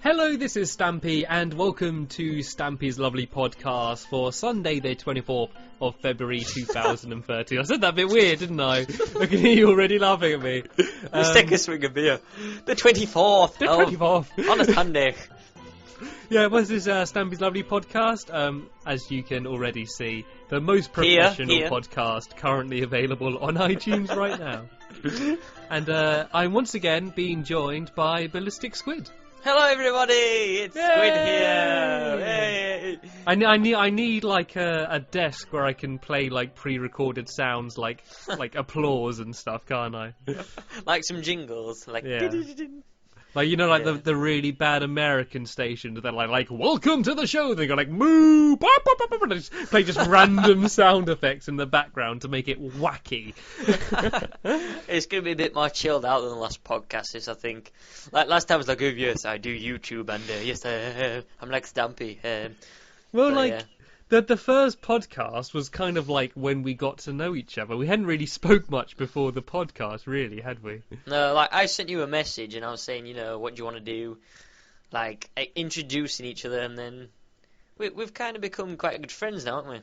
Hello, this is Stampy, and welcome to Stampy's lovely podcast for Sunday, the 24th of February 2013. I said that a bit weird, didn't I? I can hear you already laughing at me. Let's take a swig of beer. The 24th. The 24th. On a Sunday. Yeah, well, this is Stampy's lovely podcast. As you can already see, the most professional podcast currently available on iTunes right now. And I'm once again being joined by IBallistic Squid. Hello, everybody! It's Yay! Squid here! Yay! I need like a desk where I can play like pre-recorded sounds like applause and stuff, can't I? Like some jingles, like yeah. Like, you know, like the really bad American stations, they're like, welcome to the show, they go like, moo, bop, bop, bop, bop, and they just play just random sound effects in the background to make it wacky. It's going to be a bit more chilled out than the last podcast, I think. Like, last time I was like, oh, yes, I do YouTube, and yes, I'm like Stampy. The first podcast was kind of like when we got to know each other. We hadn't really spoke much before the podcast, really, had we? No, like, I sent you a message and I was saying, you know, what do you want to do? Like, introducing each other, and then we've kind of become quite good friends now, haven't we?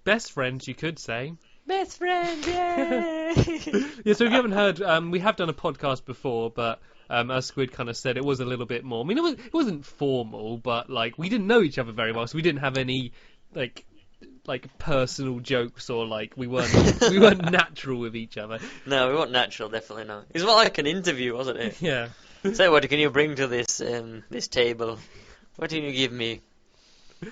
Best friends, you could say. Best friends, yay! Yeah, so if you haven't heard, we have done a podcast before, but as Squid kind of said, it was a little bit more. I mean, it wasn't formal, but like we didn't know each other very well, so we didn't have any like personal jokes, or like we weren't natural with each other. No, we weren't natural, definitely not. It's more like an interview, wasn't it? Yeah. So what can you bring to this this table? What can you give me?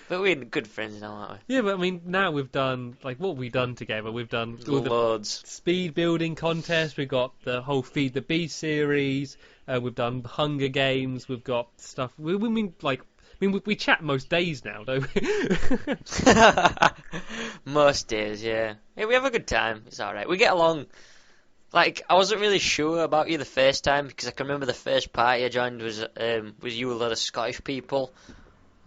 But we're good friends now, aren't we? Yeah, but I mean, now we've done, like, what have we done together? We've done all the loads. Speed building contest, we've got the whole Feed the Beast series, we've done Hunger Games, we've got stuff, we chat most days now, don't we? Most days, yeah. Yeah, we have a good time, it's alright. We get along. Like, I wasn't really sure about you the first time, because I can remember the first party I joined was you with a lot of Scottish people.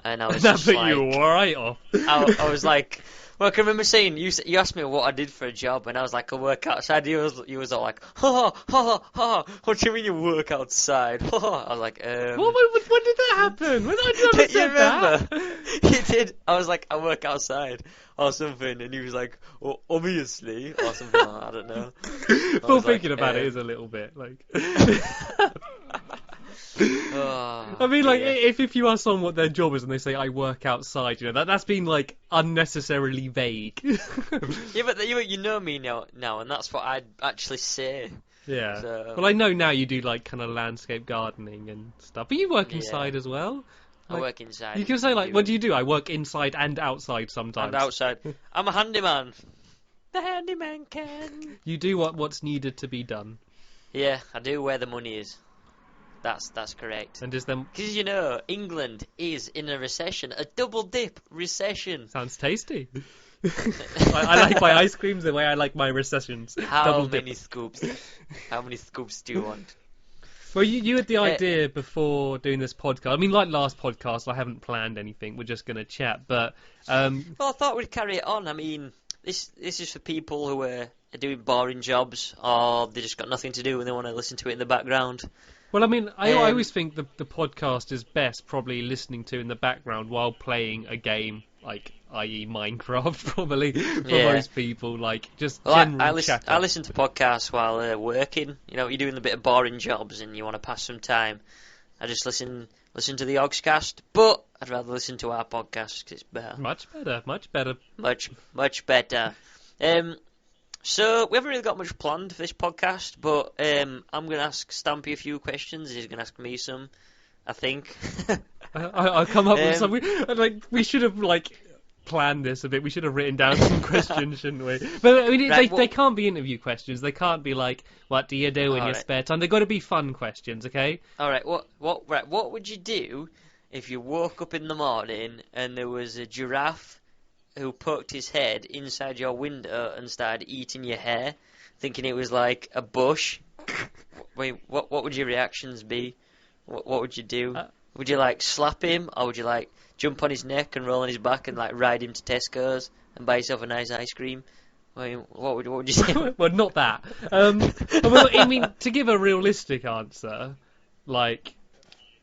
And I was that just put like, you right off. I was like, well, I can remember saying, you asked me what I did for a job, and I was like, I work outside. You was all like, ha ha ha, what do you mean you work outside? Ha ha. I was like, when did that happen? When did I Don't you remember? That? He did. I was like, I work outside or something, and he was like, well, obviously, or something like that, I don't know. Well, thinking about it is a little bit like. I mean, like, if you ask someone what their job is and they say, I work outside, you know, that's been, like, unnecessarily vague. Yeah, but you know me now, and that's what I'd actually say. Yeah. So, well, I know now you do, like, kind of landscape gardening and stuff, but you work inside as well. I work inside. You can say, like, what do you do? I work inside and outside sometimes. And outside. I'm a handyman. The handyman can. You do what's needed to be done. Yeah, I do where the money is. That's correct. And is them? Because, you know, England is in a recession, a double dip recession. Sounds tasty. I like my ice creams the way I like my recessions. How many scoops? How many scoops do you want? Well, you had the idea before doing this podcast. I mean, like last podcast, I haven't planned anything. We're just going to chat. But well, I thought we'd carry it on. I mean, this is for people who are doing boring jobs, or they just got nothing to do and they want to listen to it in the background. Well, I mean, I always think the podcast is best probably listening to in the background while playing a game, like, i.e. Minecraft, probably, for most people, like, just general chatter. I listen to podcasts while working. You know, you're doing a bit of boring jobs and you want to pass some time. I just listen to the Ogscast, but I'd rather listen to our podcast because it's better. Much better, much better. Much better. So, we haven't really got much planned for this podcast, but I'm going to ask Stampy a few questions. He's going to ask me some, I think. I'll come up with some. We should have, like, planned this a bit. We should have written down some questions, shouldn't we? But, I mean, they can't be interview questions. They can't be like, what do you do in your spare time? They've got to be fun questions, okay? All right, what would you do if you woke up in the morning and there was a giraffe who poked his head inside your window and started eating your hair, thinking it was like a bush? Wait, what would your reactions be? What would you do? Would you like slap him, or would you like jump on his neck and roll on his back and like ride him to Tesco's and buy yourself a nice ice cream? I mean, what would you say? Well, not that. I mean, to give a realistic answer, like,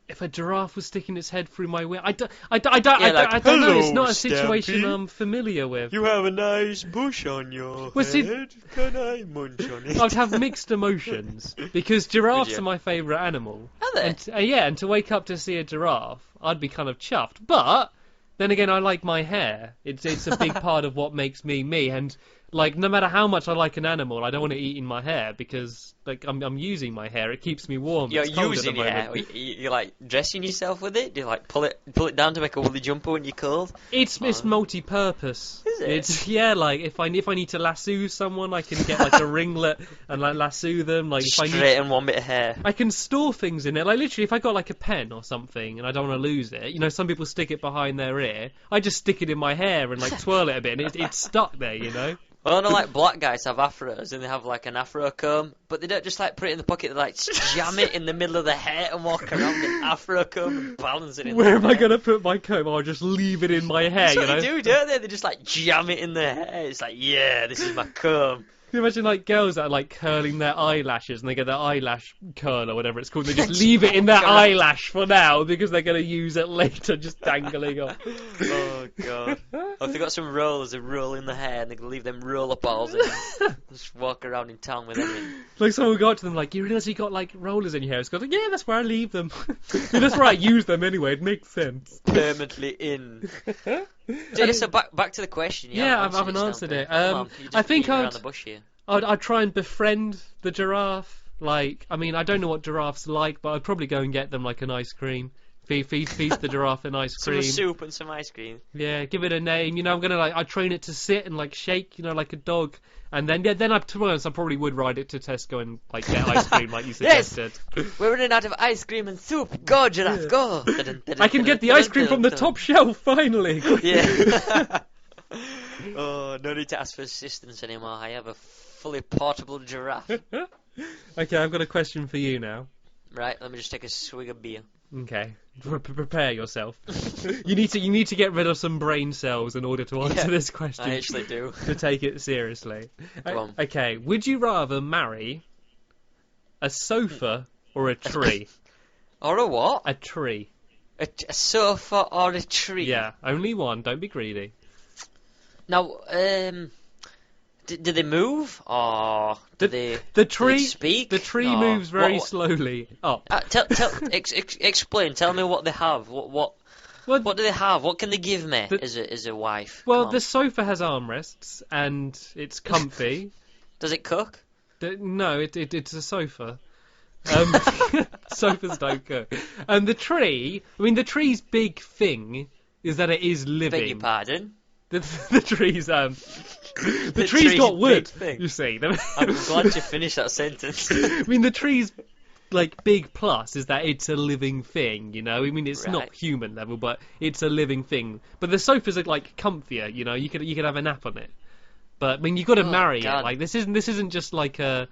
if a giraffe was sticking its head through my window, I don't know. It's not a situation Stampy. I'm familiar with. You have a nice bush on your Well, see- head. Can I munch on it? I'd have mixed emotions because giraffes you? are my favourite animal. Are they? And to wake up to see a giraffe, I'd be kind of chuffed. But then again, I like my hair. It's a big part of what makes me me. And like, no matter how much I like an animal, I don't want it eating my hair because like I'm using my hair. It keeps me warm. You're It's cold at the using your hair. moment. You're like dressing yourself with it. Do you like pull it down to make a woolly jumper when you're cold? It's multi-purpose. Is it? It's like if I need to lasso someone, I can get like a ringlet and like lasso them. Like if I need, Straighten one bit of hair. I can store things in it. Like literally, if I got like a pen or something and I don't want to lose it, you know, some people stick it behind their ear. I just stick it in my hair and like twirl it a bit, and it's stuck there, you know. Well, I know like black guys have afros and they have like an afro comb, but they don't just like put it in the pocket. They like jam it in the middle of the hair and walk around with an afro comb and balance it in. Where their am I hair. gonna put my comb? I'll just leave it in my hair, That's you what know. they do, don't they? They just like jam it in their hair. It's like, yeah, this is my comb. Can you imagine like girls that are like curling their eyelashes and they get their eyelash curl or whatever it's called, they just leave it in their eyelash for now because they're going to use it later, just dangling off. Oh god. Or if they got some rollers, they roll in the hair and they can leave them roller balls in. Just walk around in town with them in. Like someone will go up to them like, you realise you got like rollers in your hair? It's like, yeah, that's where I leave them. Yeah, that's where I use them anyway, it makes sense. Permanently in. So back to the question. Yeah, I answered haven't answered Stampy. it. Come on, you're just I think beating around I'd- the bush here. I'd try and befriend the giraffe. Like, I mean, I don't know what giraffes like, but I'd probably go and get them like an ice cream. Feast the giraffe an ice Some cream. soup and some ice cream. Yeah, give it a name. You know, I'm gonna like, I train it to sit and like shake, you know, like a dog. And then to be honest, I probably would ride it to Tesco and like get ice cream, like you Yes! suggested. We're running out of ice cream and soup. Go, giraffe, go! I can get the ice cream from the top shelf finally. Yeah. Oh, no need to ask for assistance anymore. I have a fully portable giraffe. Okay, I've got a question for you now. Right, let me just take a swig of beer. Okay, prepare yourself. You need to get rid of some brain cells in order to answer this question. I actually do. To take it seriously. Go on. Okay, would you rather marry a sofa or a tree? Or a what? A tree. A sofa or a tree? Yeah, only one. Don't be greedy. Now, do they move or do they speak? The tree Or moves very what- slowly up. Explain. Tell me what they have. What Well, do they have? What can they give me as a wife? well, Come on. the sofa has armrests and it's comfy. Does it cook? No, it's a sofa. Sofas don't cook. And the tree, I mean, the tree's big thing is that it is living. Beg your pardon? The tree's the tree's tree's got wood. big thing. You see, I'm glad you finished that sentence. I mean, the tree's like big plus is that it's a living thing. You know, I mean, it's not Right. human level, but it's a living thing. But the sofas are like comfier. You know, you could have a nap on it. But I mean, you got to marry God. it. Like this isn't just like a.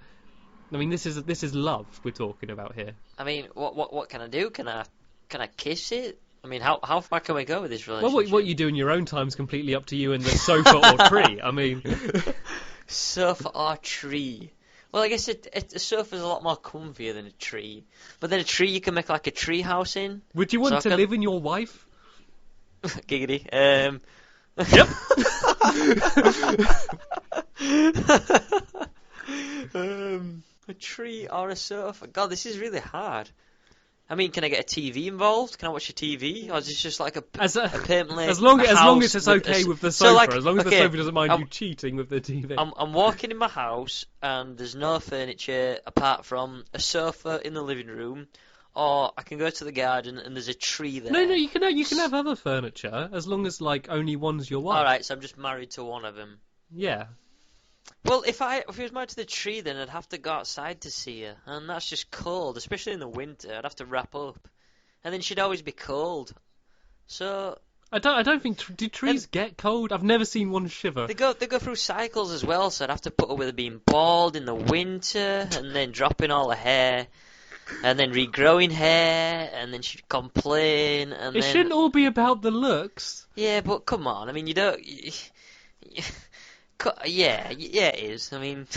I mean, this is love we're talking about here. I mean, what can I do? Can I kiss it? I mean, how far can we go with this Well, relationship? what you do in your own time is completely up to you and the sofa or tree. I mean, Sofa or tree? Well, I guess a sofa's a lot more comfier than a tree. But then a tree you can make like a tree house in. would you want So I to can- live in your wife? Giggity. Yep. A tree or a sofa? God, this is really hard. I mean, can I get a TV involved? Can I watch a TV? Or is this just like a permanently as long as house it's okay with the sofa, So, like, as long as okay, the sofa doesn't mind I'm- you cheating with the TV. I'm walking in my house and there's no furniture apart from a sofa in the living room, or I can go to the garden and there's a tree there. No, you can have other furniture as long as like only one's your wife. All right, so I'm just married to one of them. Yeah. Well, if he was married to the tree, then I'd have to go outside to see her, and that's just cold, especially in the winter. I'd have to wrap up, and then she'd always be cold. So I don't think do trees get cold? I've never seen one shiver. they go through cycles as well. So I'd have to put her with her being bald in the winter, and then dropping all her hair, and then regrowing hair, and then she'd complain, and It then shouldn't all be about the looks. yeah, but come on, I mean you don't. Yeah, it is. I mean,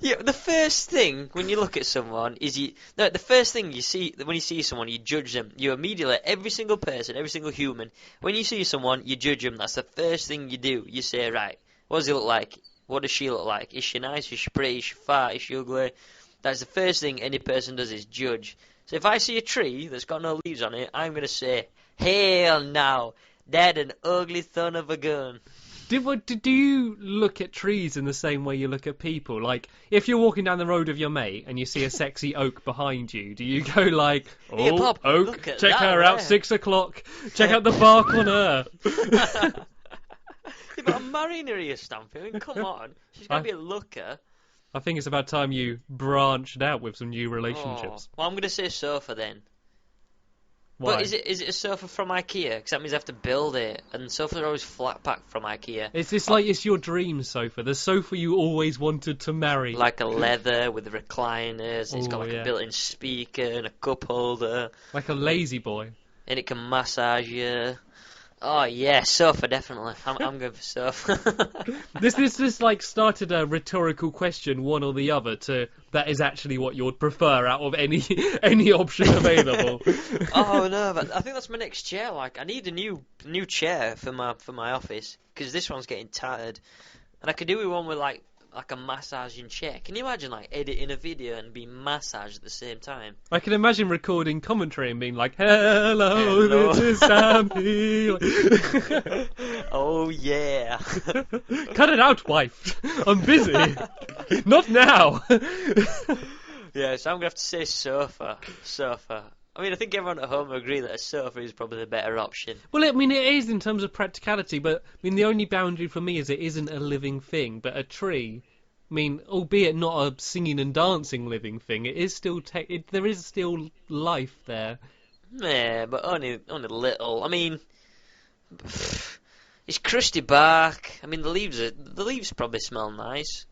Yeah, the first thing when you look at someone is the first thing you see when you see someone, you judge them. You immediately, every single person, every single human, when you see someone, you judge them. That's the first thing you do. You say, right, what does he look like? What does she look like? Is she nice? Is she pretty? Is she fat? Is she ugly? That's the first thing any person does is judge. So if I see a tree that's got no leaves on it, I'm gonna say, hell no, that an ugly son of a gun. Do you look at trees in the same way you look at people? Like, if you're walking down the road with your mate and you see a sexy oak behind you, do you go like, oh, Hey, Bob, oak, check her out, 6 o'clock, check out the bark on her? Yeah, but I'm marrying her here, Stampy. I mean, come on. She's got to be a looker. I think it's about time you branched out with some new relationships. Oh. Well, I'm going to say sofa then. Why? But is it a sofa from IKEA? Because that means I have to build it, and sofas are always flat packed from IKEA. It's like it's your dream sofa, the sofa you always wanted to marry. Like a leather with recliners, it's got like a built-in speaker and a cup holder. Like a lazy boy. And it can massage you. Oh yeah, sofa definitely. I'm going for sofa. This like started a rhetorical question, one or the other. To that is actually what you would prefer out of any option available. Oh no, but I think that's my next chair. Like I need a new chair for my office because this one's getting tattered, and I could do with one with like a massaging chair. Can you imagine like editing a video and being massaged at the same time? I can imagine recording commentary and being like, "Hello, this is Stampy." Oh yeah. Cut it out, wife. I'm busy. Not now. Yeah, so I'm gonna have to say sofa. I mean, I think everyone at home will agree that a sofa is probably the better option. Well, I mean, it is in terms of practicality, but I mean, the only boundary for me is it isn't a living thing. But a tree, I mean, albeit not a singing and dancing living thing, it is still there is still life there. Yeah, but only little. I mean, it's crusty bark. I mean, the leaves probably smell nice,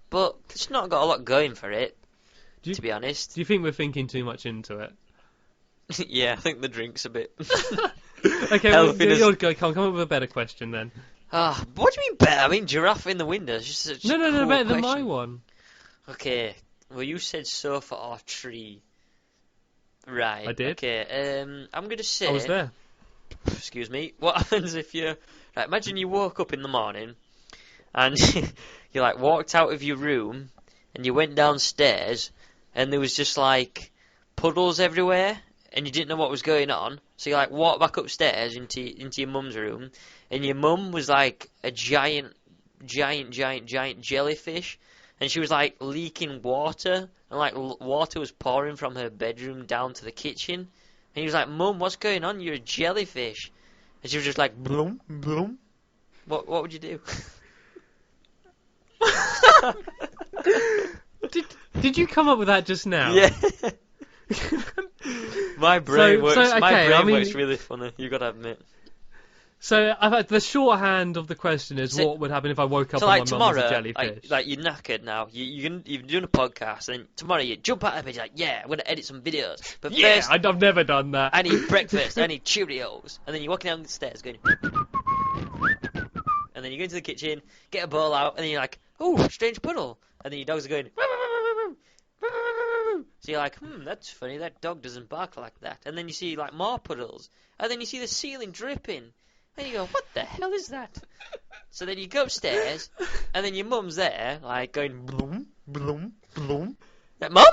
but it's not got a lot going for it. To be honest. Do you think we're thinking too much into it? Yeah, I think the drink's a bit. Okay, well, you'll go. Come up with a better question then. What do you mean better? I mean, giraffe in the window. It's just such no, cool better than question. my one. Okay, well, you said sofa or tree. Right. I did. Okay, I'm gonna say. I was there. Excuse me. What happens if you? Right, imagine you woke up in the morning, and you like walked out of your room, and you went downstairs, and there was just like puddles everywhere. And you didn't know what was going on, so you like walked back upstairs into your mum's room, and your mum was like a giant jellyfish, and she was like leaking water, and like water was pouring from her bedroom down to the kitchen, and he was like, "Mum, what's going on? You're a jellyfish," and she was just like, "Bloom, bloom." What would you do? Did you come up with that just now? Yeah. My brain works. Okay, my brain works really funny. You gotta admit. So the shorthand of the question is, what would happen if I woke up so and like my mum was a tomorrow, jellyfish? like you're knackered now. You've done a podcast, and tomorrow you jump out of bed. You're like, yeah, I'm gonna edit some videos. But first, I've never done that. I need breakfast. I need Cheerios. And then you're walking down the stairs going, and then you go into the kitchen, get a bowl out, and then you're like, oh, strange puddle. And then your dogs are going. So you're like, that's funny, that dog doesn't bark like that. And then you see like more puddles. And then you see the ceiling dripping. And you go, what the hell is that? So then you go upstairs, and then your mum's there, like going, bloom, bloom, bloom. Like, Mum?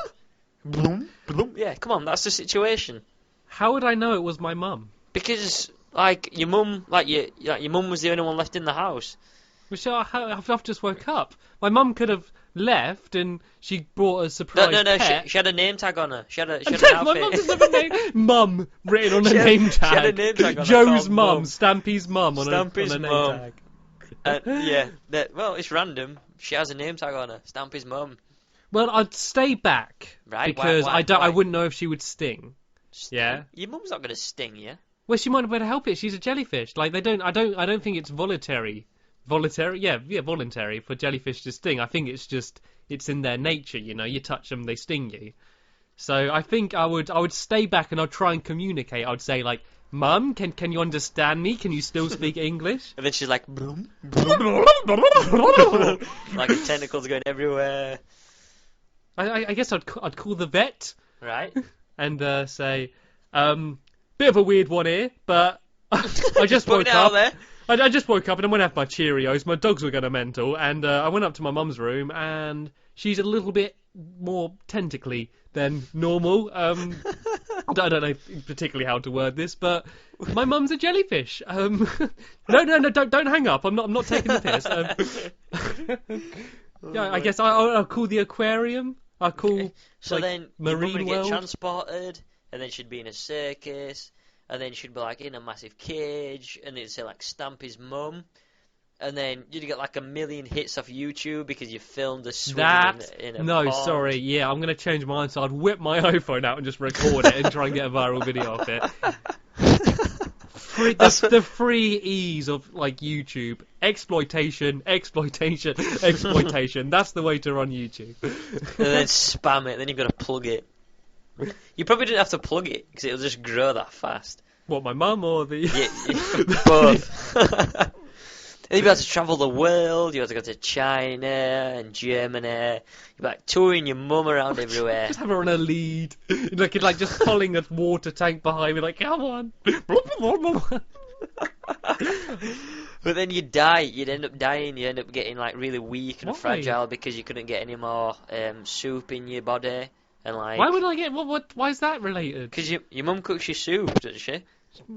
Bloom, bloom. Yeah, come on, that's the situation. How would I know it was my mum? Because, like, your mum, your mum was the only one left in the house. Michelle, I've just woke up. My mum could have left, and she brought a surprise pet. She had a name tag on her. She had an outfit. My mum doesn't have a name. Mum written on a name tag. She had a name tag on her. Joe's mum, Stampy's mum on a name mum. tag. Yeah, well, it's random. She has a name tag on her. Stampy's mum. Well, I'd stay back, right? Because why? I wouldn't know if she would sting. Yeah. Your mum's not gonna sting you. Well, she might not be able to help it. She's a jellyfish. Like I don't think it's voluntary. Voluntary? Yeah, voluntary for jellyfish to sting. I think it's in their nature, you know. You touch them, they sting you. So I think I would stay back and I'd try and communicate. I'd say like, Mum, can you understand me? Can you still speak English? And then she's like, bloom, bloom. Like her tentacles going everywhere. I guess I'd call the vet Right. and say, bit of a weird one here, but I just Put woke it out up. there. I just woke up and I went to have my Cheerios. My dogs were going mental, and I went up to my mum's room, and she's a little bit more tentacly than normal. I don't know particularly how to word this, but my mum's a jellyfish. No, don't hang up. I'm not taking the piss. Yeah, I guess I'll call the aquarium. I'll call Okay. So like, then your mum Marine would World. get transported, and then she'd be in a circus, and then she'd be like in a massive cage, and it'd say like Stampy's mum, and then you'd get like 1 million hits off YouTube because you filmed a swimming in a No, pond. sorry. Yeah, I'm gonna change my answer. I'd whip my iPhone out and just record it and try and get a viral video of it. The free ease of like YouTube exploitation. That's the way to run YouTube. And then spam it, then you've got to plug it. You probably didn't have to plug it because it'll just grow that fast. What, my mum or the? Yeah, both. And you'd be able to travel the world. You have to go to China and Germany. You'd be like touring your mum around everywhere. Just have her on a lead, like just pulling a water tank behind me, like come on. But then you'd die. You'd end up dying. You end up getting like really weak and Why? fragile because you couldn't get any more soup in your body. And like, Why would I get what? Why is that related? because your mum cooks you soup, doesn't she?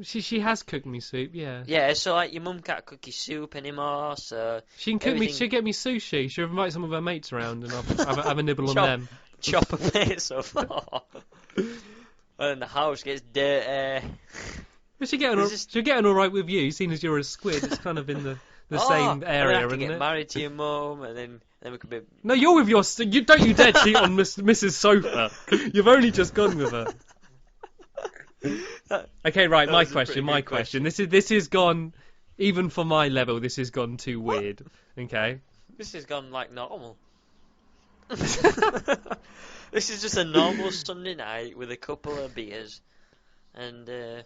She has cooked me soup, yeah. Yeah, so like your mum can't cook you soup anymore, so She can cook me. everything- She'll get me sushi. She'll invite some of her mates around, and I'll have a nibble on Chop. them. chop a place off. And then the house gets dirty. But she'll get on all right with you, seeing as you're a squid. It's kind of in the same I area, have to isn't get it? married to your mum, and then we could be. No, you're with your. Don't you dare cheat on Mrs. Sofa. You've only just gone with her. Okay, right. That My was a pretty question. good question. This has gone. Even for my level, this has gone too weird. Okay. This has gone like normal. This is just a normal Sunday night with a couple of beers, and I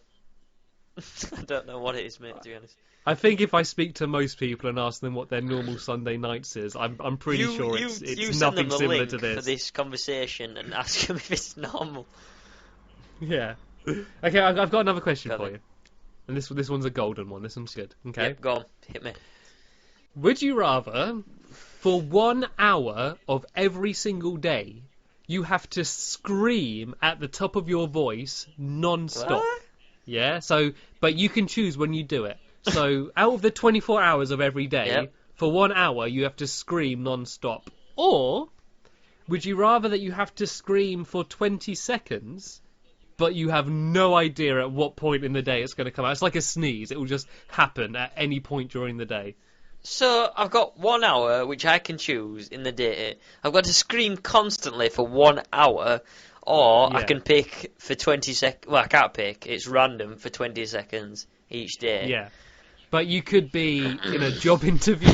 don't know what it is, mate. To be honest, I think if I speak to most people and ask them what their normal Sunday nights is, I'm pretty sure you it's send nothing them a similar link to for this. this conversation and ask them if it's normal. Yeah. Okay, I've got another question Go for then. you, and this one's a golden one. This one's good. Okay. Yep, go on, hit me. Would you rather, for 1 hour of every single day, you have to scream at the top of your voice non-stop? What? Yeah. So, but you can choose when you do it. So, out of the 24 hours of every day, Yep. for 1 hour, you have to scream non-stop. Or, would you rather that you have to scream for 20 seconds, but you have no idea at what point in the day it's going to come out? It's like a sneeze. It will just happen at any point during the day. So I've got 1 hour, which I can choose in the day. I've got to scream constantly for 1 hour, or I Yeah. can pick for 20 seconds. Well, I can't pick. It's random for 20 seconds each day. Yeah. But you could be in a job interview,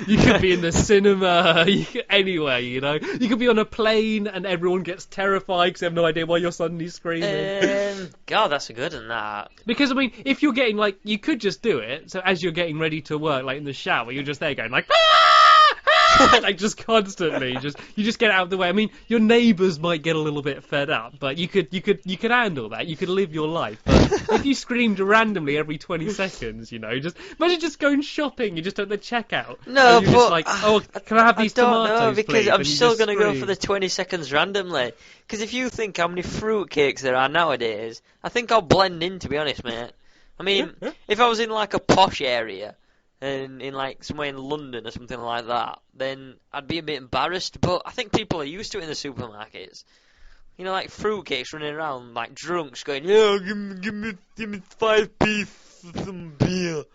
you could be in the cinema, anywhere, you know. You could be on a plane and everyone gets terrified because they have no idea why you're suddenly screaming. God, that's a good one, that. Because, I mean, if you're getting, like, you could just do it, so as you're getting ready to work, like in the shower, you're just there going, like, like, just constantly, you just get out of the way. I mean, your neighbours might get a little bit fed up, but you could handle that. You could live your life. But if you screamed randomly every 20 seconds, you know, just imagine just going shopping. You just at the checkout. No, and you're but just like, oh, can I have these I don't tomatoes, know, because please? I'm And you still just going to go scream. for the 20 seconds randomly. Because if you think how many fruitcakes there are nowadays, I think I'll blend in, to be honest, mate. I mean, if I was in like a posh area, and in like somewhere in London or something like that, then I'd be a bit embarrassed. But I think people are used to it in the supermarkets. You know, like fruitcakes running around like drunks, going, "Yeah, give me 5p for some beer,"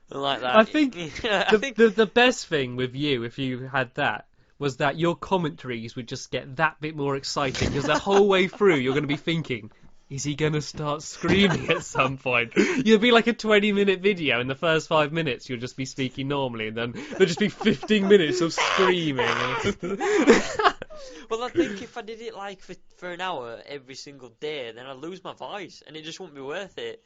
and like that. I think I think the best thing with you, if you had that, was that your commentaries would just get that bit more exciting, because the whole way through you're going to be thinking, is he going to start screaming at some point? You'll be like a 20-minute video. In the first 5 minutes, you'll just be speaking normally, and then there'll just be 15 minutes of screaming. Well, I think if I did it like for an hour every single day, then I'd lose my voice, and it just wouldn't be worth it.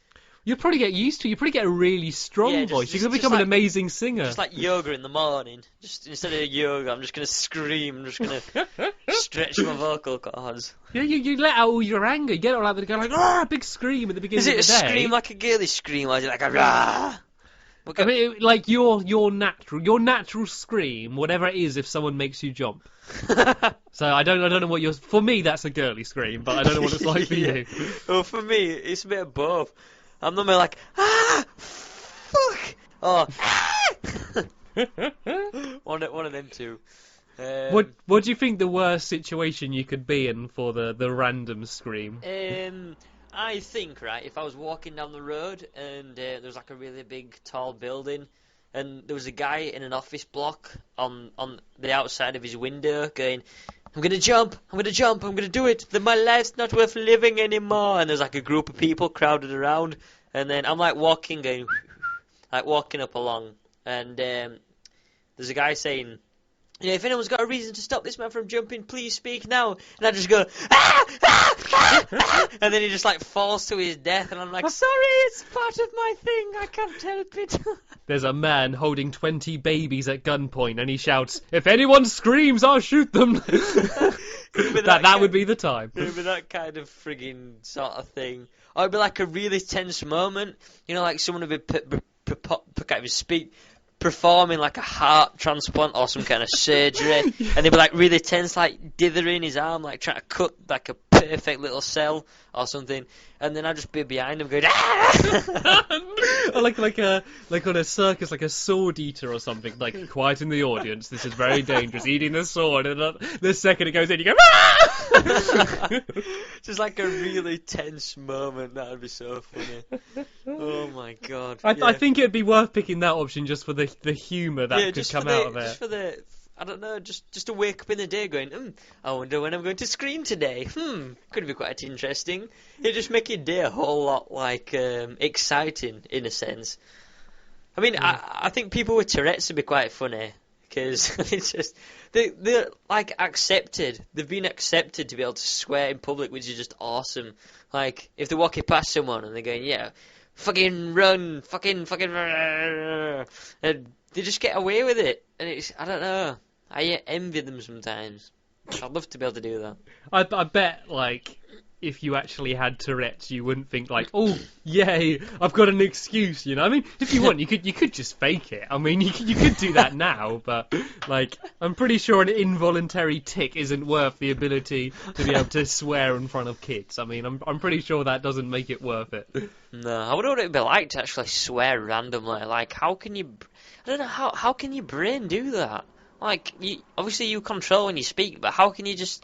You'll probably get used to it. You probably get a really strong voice. You're going to become an amazing singer. Just like yoga in the morning. Just instead of yoga, I'm just going to scream. I'm just going to stretch my vocal cords. Yeah, you let out all your anger. You get it all out there, go like, ah, a big scream at the beginning of the day. Is it a scream like a girly scream, or is it like a rah? I mean, like your natural scream, whatever it is, if someone makes you jump. So I don't know what yours. For me, that's a girly scream, but I don't know what it's like for you. Well, for me, it's a bit of both. I'm normally like, fuck, or one of them two. What do you think the worst situation you could be in for the random scream? I think, right, if I was walking down the road and there was like a really big, tall building, and there was a guy in an office block on the outside of his window going, I'm going to jump, I'm going to do it, my life's not worth living anymore, and there's like a group of people crowded around, and then I'm like walking up along, and there's a guy saying, you know, if anyone's got a reason to stop this man from jumping, please speak now. And I just go, and then he just like falls to his death, and I'm like, sorry, it's part of my thing, I can't help it. There's a man holding 20 babies at gunpoint, and he shouts, if anyone screams, I'll shoot them. that would be the time. It would be that kind of frigging sort of thing. Or it'd be like a really tense moment, you know, like someone would be can't even speak, performing like a heart transplant or some kind of surgery, and they'd be like really tense, like dithering his arm, like trying to cut like a perfect little cell or something, and then I'd just be behind him going, or like on a circus, like a sword eater or something, like quiet in the audience, this is very dangerous, eating a sword, and the second it goes in, you go, just like a really tense moment. That would be so funny. Oh my god. I think it'd be worth picking that option just for the humour that could come out of it. Just for the, I don't know, just to wake up in the day going, I wonder when I'm going to scream today. Could be quite interesting. It'd just make your day a whole lot like exciting in a sense. I mean, I think people with Tourette's would be quite funny because it's just they're like accepted. They've been accepted to be able to swear in public, which is just awesome. Like if they're walking past someone and they're going, yeah, fucking run, fucking, and they just get away with it. And it's, I don't know, I envy them sometimes. I'd love to be able to do that. I bet, like, if you actually had Tourette's, you wouldn't think like, oh, yay, I've got an excuse, you know? I mean, if you want, you could just fake it. I mean, you could do that now, but, like, I'm pretty sure an involuntary tic isn't worth the ability to be able to swear in front of kids. I mean, I'm pretty sure that doesn't make it worth it. No, I wonder what it'd be like to actually swear randomly. Like, how can you... I don't know, how can your brain do that? Like, obviously you control when you speak, but how can you just...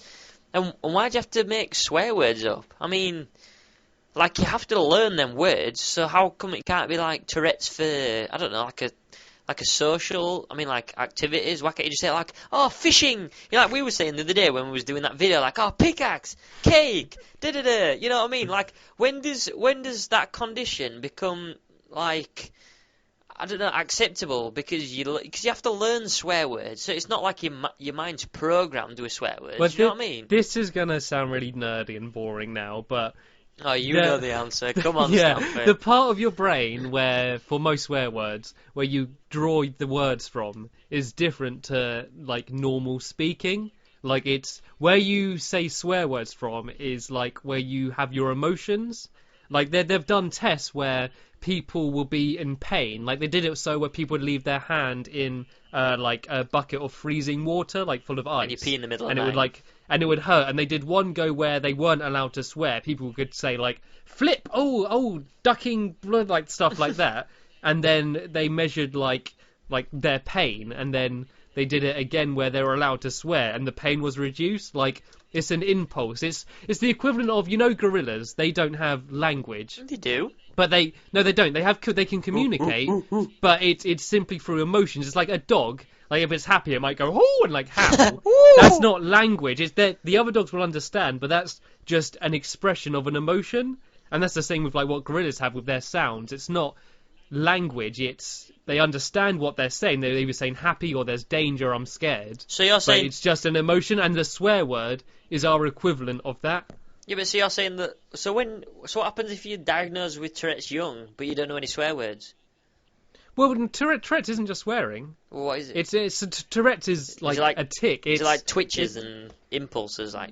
And why do you have to make swear words up? I mean, like, you have to learn them words, so how come it can't be, like, Tourette's for, I don't know, like a social, I mean, like, activities? Why can't you just say, like, oh, fishing? You know, like we were saying the other day when we was doing that video, like, oh, pickaxe, cake, da-da-da, you know what I mean? Like, when does that condition become, like... I don't know, acceptable, because you have to learn swear words, so it's not like your mind's programmed with swear words. Well, do you know what I mean? This is gonna sound really nerdy and boring now, but oh, you know the answer. Come on, yeah, Stampy. the part of your brain where, for most swear words, where you draw the words from, is different to like normal speaking. Like it's where you say swear words from is like where you have your emotions. Like they've done tests where people will be in pain. Like they did it so where people would leave their hand in like a bucket of freezing water, like full of ice. And you pee in the middle of the night. Would like, and it would hurt. And they did one go where they weren't allowed to swear. People could say like flip, oh, ducking blood, like stuff like that. And then they measured like their pain, and then they did it again where they were allowed to swear, and the pain was reduced. Like it's an impulse. It's the equivalent of, you know, gorillas. They don't have language. They do. But they don't. They can communicate, but it's simply through emotions. It's like a dog. Like if it's happy, it might go oh and like howl. That's not language. It's that the other dogs will understand, but that's just an expression of an emotion. And that's the same with like what gorillas have with their sounds. It's not language. It's they understand what they're saying. They're either saying happy or there's danger, I'm scared. So you're saying it's just an emotion, and the swear word is our equivalent of that. Yeah, but see, you're saying that. So what happens if you're diagnosed with Tourette's young, but you don't know any swear words? Well, Tourette's isn't just swearing. Well, what is it? Tourette's is like a tick. Is it like twitches and impulses, like?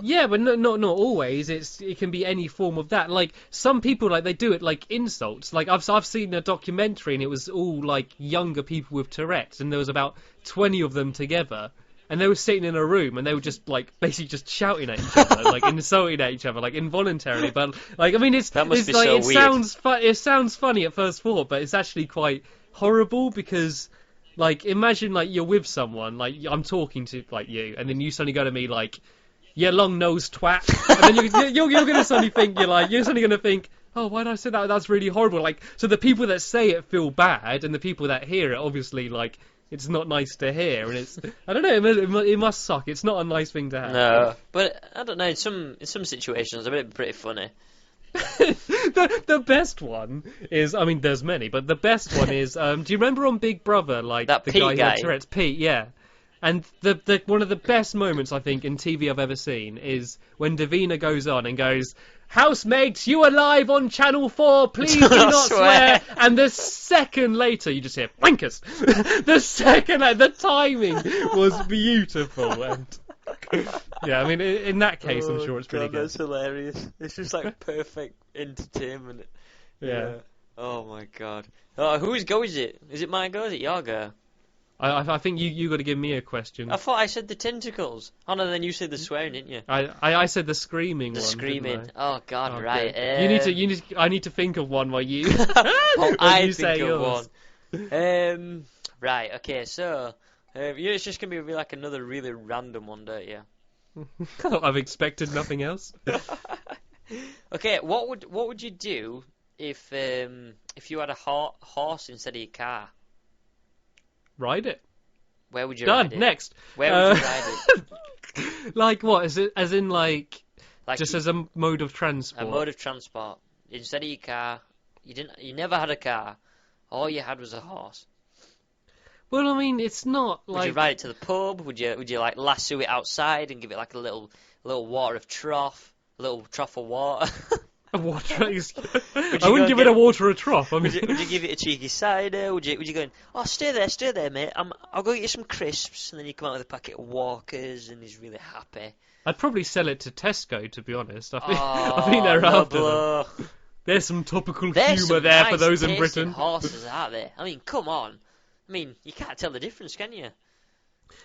Yeah, but not always. It can be any form of that. Like some people, like they do it like insults. Like I've seen a documentary and it was all like younger people with Tourette's, and there was about 20 of them together. And they were sitting in a room, and they were just like basically just shouting at each other, like insulting at each other, like involuntarily. But like, I mean, it sounds funny at first thought, but it's actually quite horrible because, like, imagine like you're with someone, like I'm talking to like you, and then you suddenly go to me like, "Yeah, long-nosed twat," and then you're gonna suddenly think you're suddenly gonna think, "Oh, why did I say that? That's really horrible." Like, so the people that say it feel bad, and the people that hear it obviously like. It's not nice to hear, and I don't know, it must suck. It's not a nice thing to have. No, but I don't know, in some situations, it's pretty funny. The best one is, I mean, there's many, but the best one is, do you remember on Big Brother, like, that the Pete guy who guy? had Tourette's, Pete, yeah. And the one of the best moments, I think, in TV I've ever seen is when Davina goes on and goes, "Housemates, you are live on Channel 4, please do not swear." And the second later, you just hear, "Wankers!" The timing was beautiful. And yeah, I mean, in that case, I'm sure it's pretty good. That's hilarious. It's just like perfect entertainment. Yeah. Oh my god. Oh, whose go is it? Is it my go or is it your go? I think you got to give me a question. I thought I said the tentacles. Oh no, then you said the swearing, didn't you? I said the screaming one. The screaming. Didn't I? Oh god, Okay. right. I need to think of one while you. I think of one. Right. Okay. So, it's just gonna be like another really random one, don't you? I've expected nothing else. Okay. What would you do if you had a horse instead of your car? Ride it. Where would you Done. ride it? Next. Where would you ride it? Like what? Is it as in like just you, as a mode of transport? A mode of transport. Instead of your car, you never had a car. All you had was a horse. Well, I mean, it's not like. Would you ride it to the pub? Would you like lasso it outside and give it like a little water of trough, a little trough of water? A water. I wouldn't give it a water or a trough. I mean, would you give it a cheeky cider? Would you go in, "Oh, stay there, mate. I'll go get you some crisps," and then you come out with a packet of Walkers, and he's really happy. I'd probably sell it to Tesco, to be honest. I think they're after them. There's some topical humour there for those in Britain. Horses, aren't there? I mean, come on. I mean, you can't tell the difference, can you? I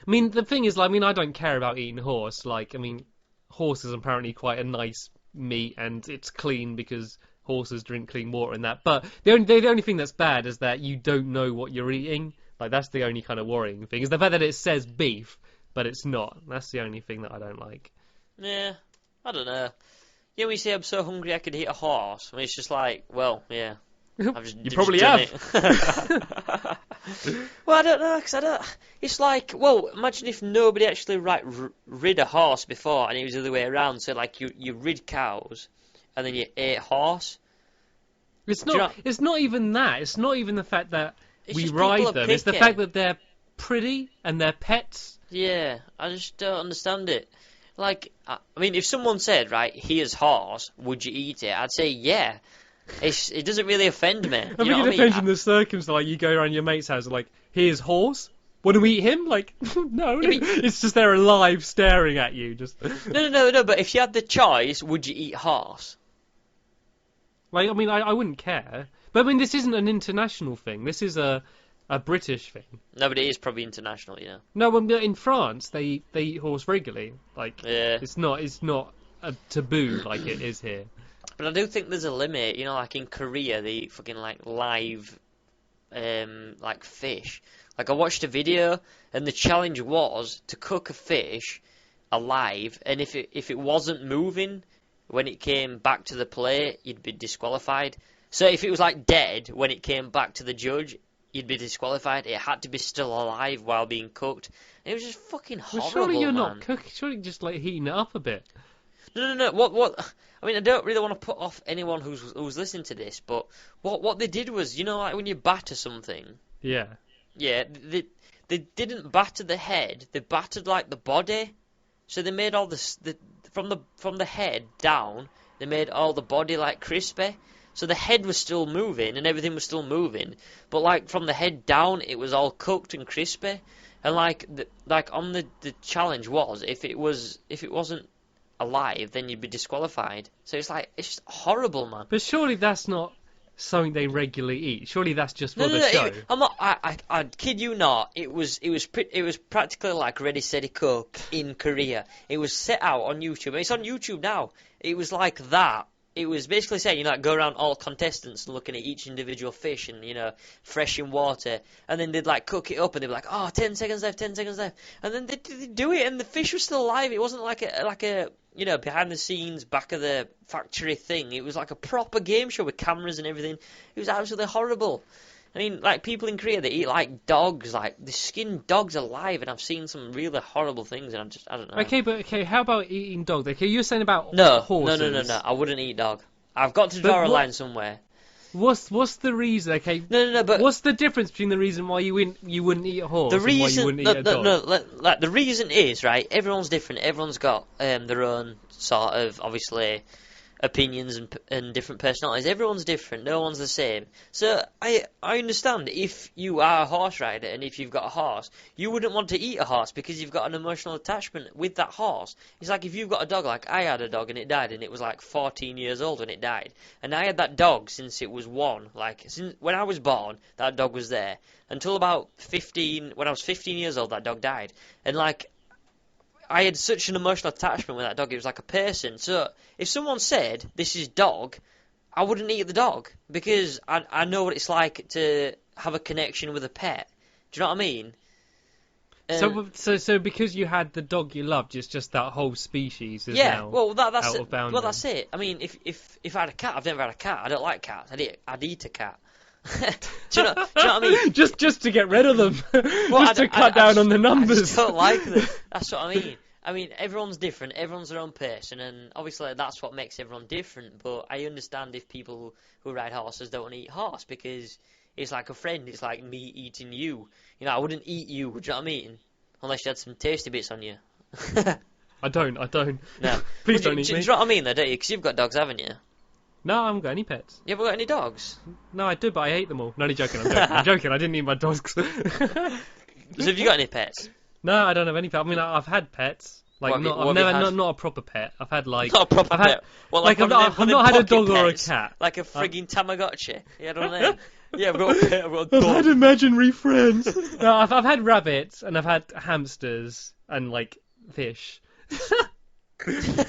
mean, the thing is, like, I mean, I don't care about eating horse. Like, I mean, horse is apparently quite a nice meat, and it's clean because horses drink clean water and that. But the only thing that's bad is that you don't know what you're eating. Like, that's the only kind of worrying thing. Is the fact that it says beef, but it's not. That's the only thing that I don't like. Yeah, I don't know. Yeah, when you say I'm so hungry I could eat a horse, I mean, it's just like, well, yeah. You probably have. Well, I don't know, because I don't. It's like, well, imagine if nobody actually rid a horse before, and it was the other way around. So, like, you rid cows, and then you ate horse. It's not. It's not even that. It's not even the fact that we ride them. It's the picky. fact that they're pretty and they're pets. Yeah, I just don't understand it. Like, I mean, if someone said, right, here's horse, would you eat it? I'd say, yeah. It doesn't really offend me. I think it depends on the circumstance. Like, you go around your mate's house and like, here's horse. Want to eat him? Like, no. It's just they're alive staring at you. Just No. But if you had the choice, would you eat horse? Like, I mean, I wouldn't care. But I mean, this isn't an international thing. This is a British thing. No, but it is probably international, you know. No, in France they eat horse regularly. Like, yeah. It's not a taboo like it is here. But I do think there's a limit, you know, like in Korea, they eat fucking, like, live, like, fish. Like, I watched a video, and the challenge was to cook a fish alive, and if it wasn't moving when it came back to the plate, you'd be disqualified. So if it was, like, dead when it came back to the judge, you'd be disqualified. It had to be still alive while being cooked. And it was just fucking horrible, surely you're man. not cooking. Surely you're just, like, heating it up a bit. No. What? I mean, I don't really want to put off anyone who's listening to this, but what they did was, you know, like when you batter something. Yeah. Yeah, they didn't batter the head. They battered like the body. So they made all the from the head down, they made all the body like crispy. So the head was still moving and everything was still moving, but like from the head down, it was all cooked and crispy. And like on the challenge was if it wasn't alive, then you'd be disqualified. So it's just horrible, man. But surely that's not something they regularly eat. Surely that's just for the show. I'm not. I kid you not. It was practically like Ready Steady Cook in Korea. It was set out on YouTube. It's on YouTube now. It was like that. It was basically saying, go around all contestants and looking at each individual fish and, fresh in water. And then they'd, cook it up and they'd be like, 10 seconds left, 10 seconds left. And then they'd do it and the fish was still alive. It wasn't like a behind the scenes, back of the factory thing. It was like a proper game show with cameras and everything. It was absolutely horrible. I mean, people in Korea, they eat dogs, they skin dogs alive, and I've seen some really horrible things, and I don't know. Okay, how about eating dogs? Okay, you're saying about horses. No, I wouldn't eat dog. I've got to draw a line somewhere. What's the reason? Okay, no, but what's the difference between the reason why you wouldn't eat a horse and why you wouldn't eat a dog? The reason is, right, everyone's different, everyone's got their own sort of, obviously, opinions and different personalities. Everyone's different. No one's the same. So I understand if you are a horse rider and if you've got a horse, you wouldn't want to eat a horse because you've got an emotional attachment with that horse. It's like if you've got a dog, like I had a dog and it died, and it was 14 years old when it died. And I had that dog since it was one. Since when I was born, that dog was there. Until about 15, when I was 15 years old, that dog died. And I had such an emotional attachment with that dog. It was like a person. So if someone said, this is dog, I wouldn't eat the dog because I know what it's like to have a connection with a pet. Do you know what I mean? So because you had the dog you loved, it's just that whole species is now that's out it. of bounds. Well, that's it. I mean, if I had a cat, I've never had a cat. I don't like cats. I'd eat a cat. do you know what I mean? just to get rid of them. Just to cut down on the numbers. I just don't like them. That's what I mean. I mean, everyone's different. Everyone's their own person, and obviously that's what makes everyone different. But I understand if people who ride horses don't want to eat horse because it's like a friend. It's like me eating you. I wouldn't eat you. Do you know what I mean? Unless you had some tasty bits on you. I don't. No. Please don't eat me. Do you know what I mean, though, don't you? Because you've got dogs, haven't you? No, I haven't got any pets. You haven't got any dogs? No, I do, but I hate them all. No, only joking. I'm joking. I didn't eat my dogs. So have you got any pets? No, I don't have any pets. I mean, I've had pets. Not a proper pet. I've had Not a proper pet. I've not had a dog or a cat. Like a frigging Tamagotchi. You had one there? Yeah, I've got a pet. I've got a dog. I've had imaginary friends. No, I've had rabbits and I've had hamsters and fish.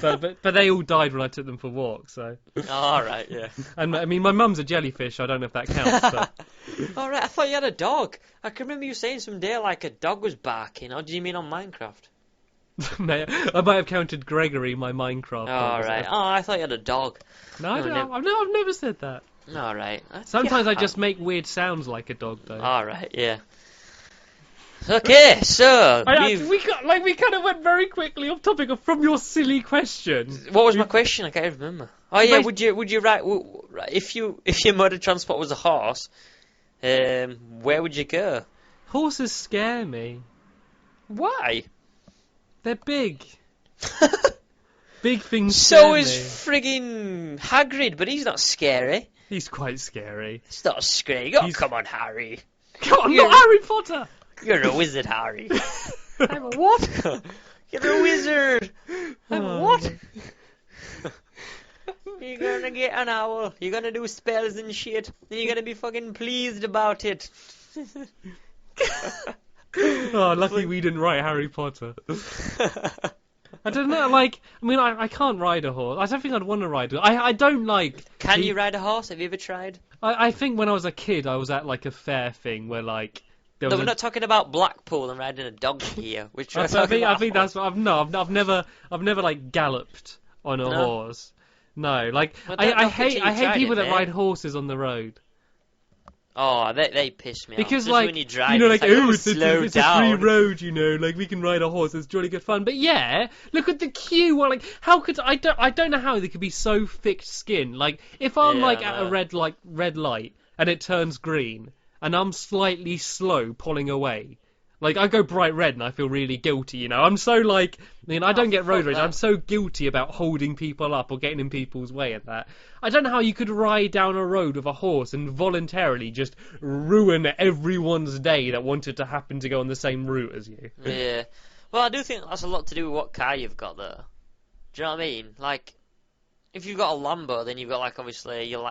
but they all died when I took them for walks. So. All right, yeah. And I mean, my mum's a jellyfish. So I don't know if that counts. But... All right, I thought you had a dog. I can remember you saying someday a dog was barking. Or do you mean on Minecraft? I might have counted Gregory, my Minecraft. All right. Oh, I thought you had a dog. No, I've never said that. All right. Sometimes I just make weird sounds like a dog, though. All right, yeah. Okay, so we kind of went very quickly off topic from your silly question. What was my question? I can't remember. Oh yeah, would you ride if your mode of transport was a horse? Where would you go? Horses scare me. Why? They're big. Big things. So is frigging Hagrid, but he's not scary. He's quite scary. It's not scary. Oh, come on, Harry. Come on, not Harry Potter. You're a wizard, Harry. I'm a what? You're a wizard. I'm a what? You're gonna get an owl. You're gonna do spells and shit. And you're gonna be fucking pleased about it. Oh, lucky we didn't write Harry Potter. I don't know, I can't ride a horse. I don't think I'd want to ride it. I don't like... Can you ride a horse? Have you ever tried? I think when I was a kid, I was at, a fair thing where, No, we're not talking about Blackpool and riding a donkey here. I think that's what I've never galloped on a horse. No, I hate people that ride horses on the road. Oh, they piss me off. Because when you drive, it's a free road, we can ride a horse. It's jolly good fun. But yeah, look at the queue. Well, how could I don't know how they could be so thick-skinned. If I'm at a red light and it turns green and I'm slightly slow pulling away, Like, I go bright red and I feel really guilty, you know. I'm so, like, I mean, I don't get road rage. I'm so guilty about holding people up or getting in people's way at that. I don't know how you could ride down a road with a horse and voluntarily just ruin everyone's day that wanted to happen to go on the same route as you. Yeah. Well, I do think that's a lot to do with what car you've got, though. Do you know what I mean? Like, if you've got a Lambo, then you've got, like, obviously, are you a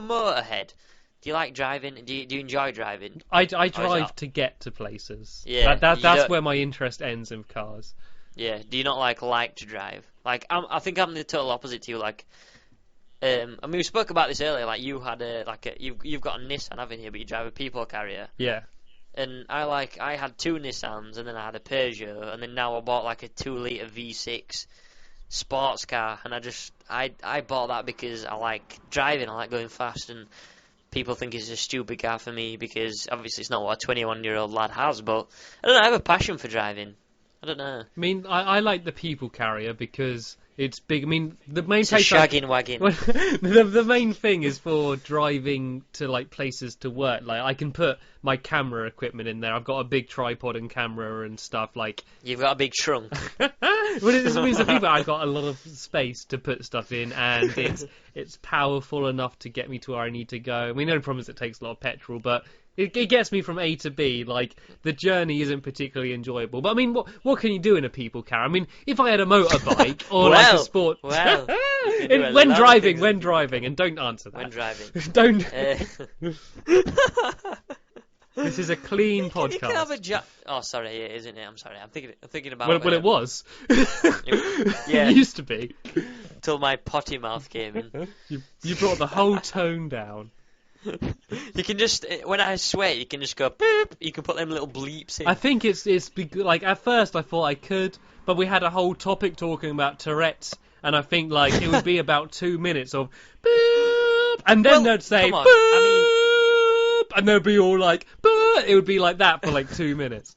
motorhead? Do you like driving? Do you enjoy driving? I drive to get to places. Yeah, that's where my interest ends in cars. Yeah. Do you not like to drive? Like, I think I'm the total opposite to you. Like, I mean, we spoke about this earlier. Like, you had you've got a Nissan, haven't you? But you drive a people carrier. Yeah. And I had 2 Nissans, and then I had a Peugeot, and then now I bought like a 2-litre V6 sports car, and I bought that because I like driving. I like going fast, and people think it's a stupid car for me because obviously it's not what a 21-year-old lad has, but I don't know, I have a passion for driving. I don't know. I mean, I like the people carrier because it's big. I mean, the main It's place a shagging wagon. the main thing is for driving to like places to work. Like, I can put my camera equipment in there. I've got a big tripod and camera and stuff. Like, You've got a big trunk. well, it just means that people, I've got a lot of space to put stuff in, and it's powerful enough to get me to where I need to go. I mean, the only problem is it takes a lot of petrol, but it gets me from A to B. Like, the journey isn't particularly enjoyable. But I mean, what can you do in a people car? I mean, if I had a motorbike or like a sport, Well, when driving, and don't answer that. When driving, Don't. This is a clean podcast. You can have a Oh, sorry, yeah, isn't it? I'm sorry. I'm thinking about. Well, it was. Yeah. It used to be. Till my potty mouth came in. You brought the whole tone down. You can just, when I swear, you can just go boop. You can put them little bleeps in. I think it's like, at first I thought I could, but we had a whole topic talking about Tourette's, and I think like it would be about 2 minutes of boop, and then they'd say come on. boop, and they'd be all like boop. It would be like that for like 2 minutes.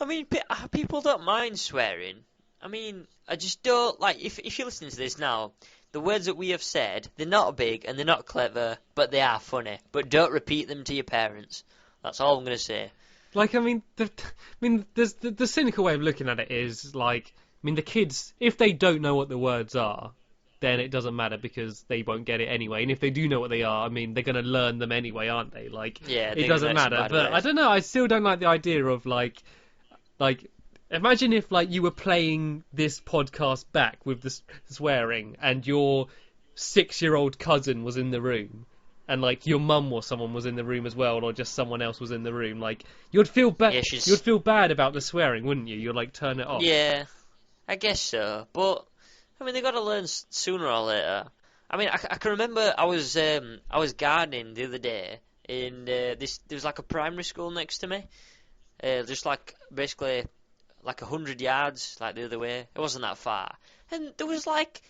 I mean, people don't mind swearing. I mean, I just don't like if you're listening to this now. The words that we have said, they're not big and they're not clever, but they are funny. But don't repeat them to your parents. That's all I'm going to say. Like, I mean, the cynical way of looking at it is, like, I mean, the kids, if they don't know what the words are, then it doesn't matter because they won't get it anyway. And if they do know what they are, I mean, they're going to learn them anyway, aren't they? Like, yeah, it doesn't matter. But I don't know, I still don't like the idea of, like, imagine if, like, you were playing this podcast back with the swearing and your 6-year-old cousin was in the room and, like, your mum or someone was in the room as well, or just someone else was in the room. Like, you'd feel bad. You'd feel bad about the swearing, wouldn't you? You'd, like, turn it off. Yeah, I guess so. But, I mean, they got to learn sooner or later. I mean, I can remember I was gardening the other day in there was, like, a primary school next to me. Just, like, basically like 100 yards, like the other way. It wasn't that far. And there was like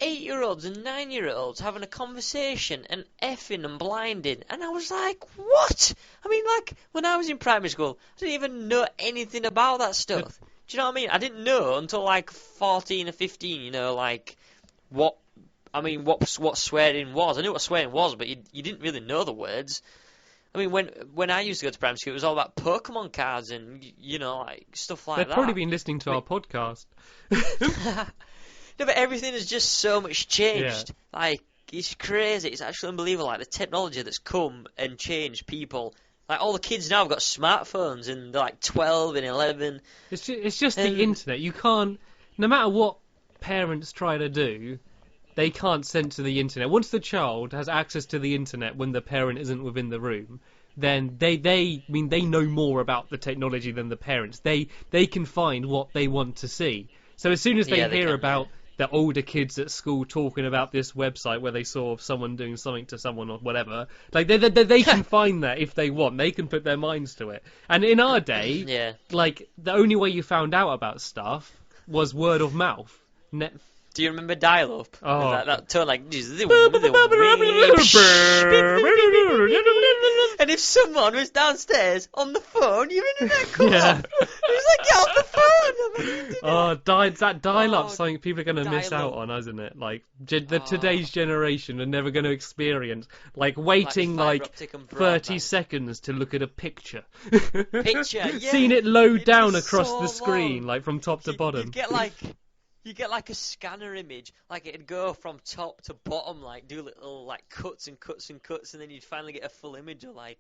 8-year-olds and 9-year-olds having a conversation and effing and blinding. And I was like, what? I mean, like, when I was in primary school, I didn't even know anything about that stuff. Do you know what I mean? I didn't know until like 14 or 15, you know, like, what swearing was. I knew what swearing was, but you didn't really know the words. I mean, when I used to go to primary school, it was all about Pokemon cards and, you know, like, stuff like that. They've probably been listening to our podcast. No, but everything has just so much changed. Yeah. Like, it's crazy. It's actually unbelievable, like, the technology that's come and changed people. Like, all the kids now have got smartphones, and they're, like, 12 and 11. It's just the internet. You can't, no matter what parents try to do, they can't censor the internet. Once the child has access to the internet when the parent isn't within the room, then they know more about the technology than the parents. They can find what they want to see. So as soon as they hear about the older kids at school talking about this website where they saw someone doing something to someone or whatever, like they can find that if they want. They can put their minds to it. And in our day, like, the only way you found out about stuff was word of mouth. Do you remember dial-up? Oh. That tone like... And if someone was downstairs on the phone, your internet cut off. It was like, get off the phone! never needed it. Oh, that dial-up's something people are going to miss out dial-up. on, isn't it? Like, today's generation are never going to experience, like, waiting, fibre like, optic and 30 broadband. seconds to look at a picture. Picture, yeah. Seeing it load It'd down be across so the screen, long. like, from top to bottom. You get like a scanner image, like it'd go from top to bottom, like do little like cuts and cuts and cuts, and then you'd finally get a full image of like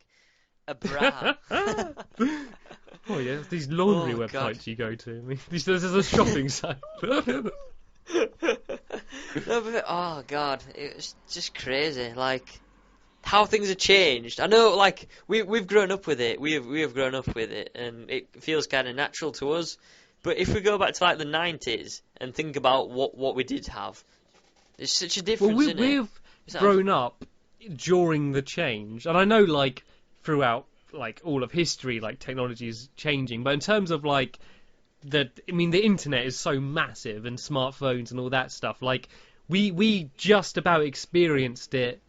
a bra. Oh yeah, these laundry Oh, websites God. you go to. I mean, this is a shopping site. No, but, oh god, it was just crazy. Like how things have changed. I know, like we've grown up with it. We have grown up with it, and it feels kind of natural to us. But if we go back to like the 90s and think about what we did have, there's such a difference. Well, in we've it? grown up during the change, and I know, like, throughout, like, all of history, like, technology is changing, but in terms of, like, the internet is so massive, and smartphones and all that stuff, like, we just about experienced it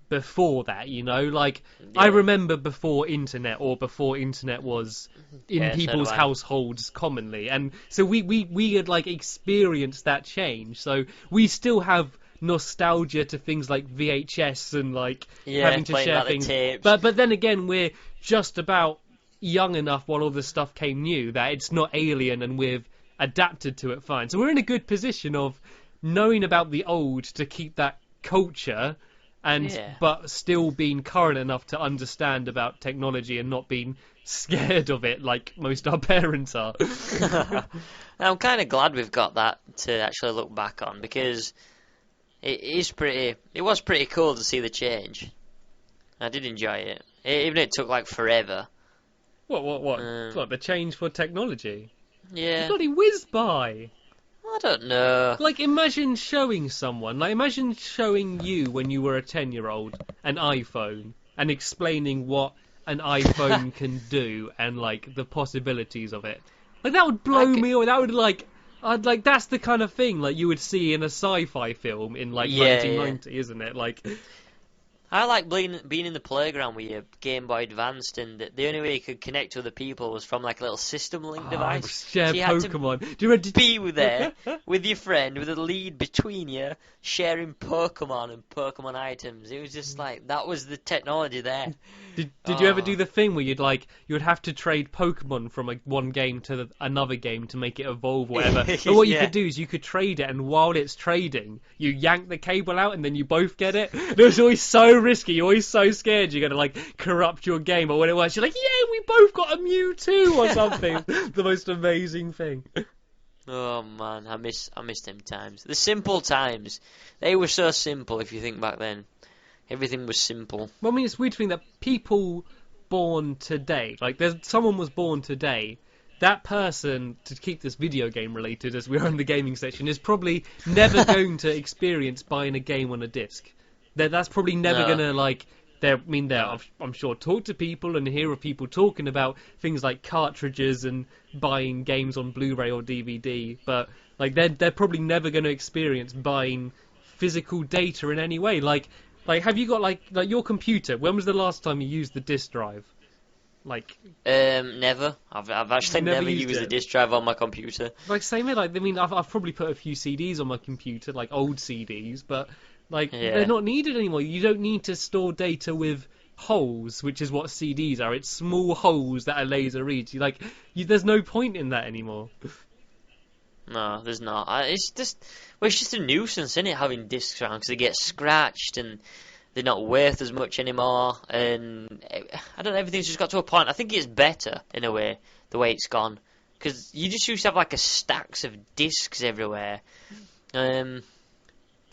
before that, you know, like, I remember before internet, or before internet was in Yeah, so people's do I. households commonly, and so we had, like, experienced that change, so we still have nostalgia to things like VHS and, like, having to playing share like the things, tapes. but then again, we're just about young enough while all this stuff came new that it's not alien, and we've adapted to it fine, so we're in a good position of knowing about the old to keep that culture, and Yeah. but still being current enough to understand about technology and not being scared of it like most our parents are. I'm kind of glad we've got that to actually look back on, because it was pretty cool to see the change. I did enjoy it, even if it took like forever. What? The change for technology? Yeah, Bloody whiz by! I don't know. Like, imagine showing someone, like, imagine showing you when you were a 10-year-old an iPhone and explaining what an iPhone can do and, like, the possibilities of it. Like, that would blow me away. That would, like, that's the kind of thing, like, you would see in a sci-fi film in, like, 1990, isn't it? Like, I like being in the playground with your Game Boy Advanced, and the only way you could connect to other people was from like a little system link device. share So you had to Pokemon. Do you remember? be there with your friend with a lead between you, sharing Pokemon and Pokemon items. It was just like, that was the technology there. Did you ever do the thing where you would have to trade Pokemon from one game to another game to make it evolve or whatever? But what you could do is you could trade it, and while it's trading, you yank the cable out, and then you both get it. It was always so risky. You're always so scared you're gonna like corrupt your game, or when it was, you're like, yeah, we both got a Mewtwo or something. The most amazing thing. Oh man, I miss them times. The simple times. They were so simple. If you think back then, everything was simple. Well, I mean, it's weird to think that people born today, like someone was born today, that person, to keep this video game related as we're on the gaming section, is probably never going to experience buying a game on a disc. That's probably never going to, like, I'm sure, talk to people and hear of people talking about things like cartridges and buying games on Blu-ray or DVD, but, like, they're probably never going to experience buying physical data in any way. Like, have you got, like your computer, when was the last time you used the disk drive? Like, never. I've actually never used a disk drive on my computer. Like, same here. Like, I mean, I've probably put a few CDs on my computer, like old CDs, but like they're not needed anymore. You don't need to store data with holes, which is what CDs are. It's small holes that a laser reads. There's no point in that anymore. No, there's not. It's just a nuisance, isn't it, having discs around, because they get scratched and they're not worth as much anymore, and I don't know, everything's just got to a point. I think it's better, in a way, the way it's gone, because you just used to have, like, a stacks of discs everywhere. So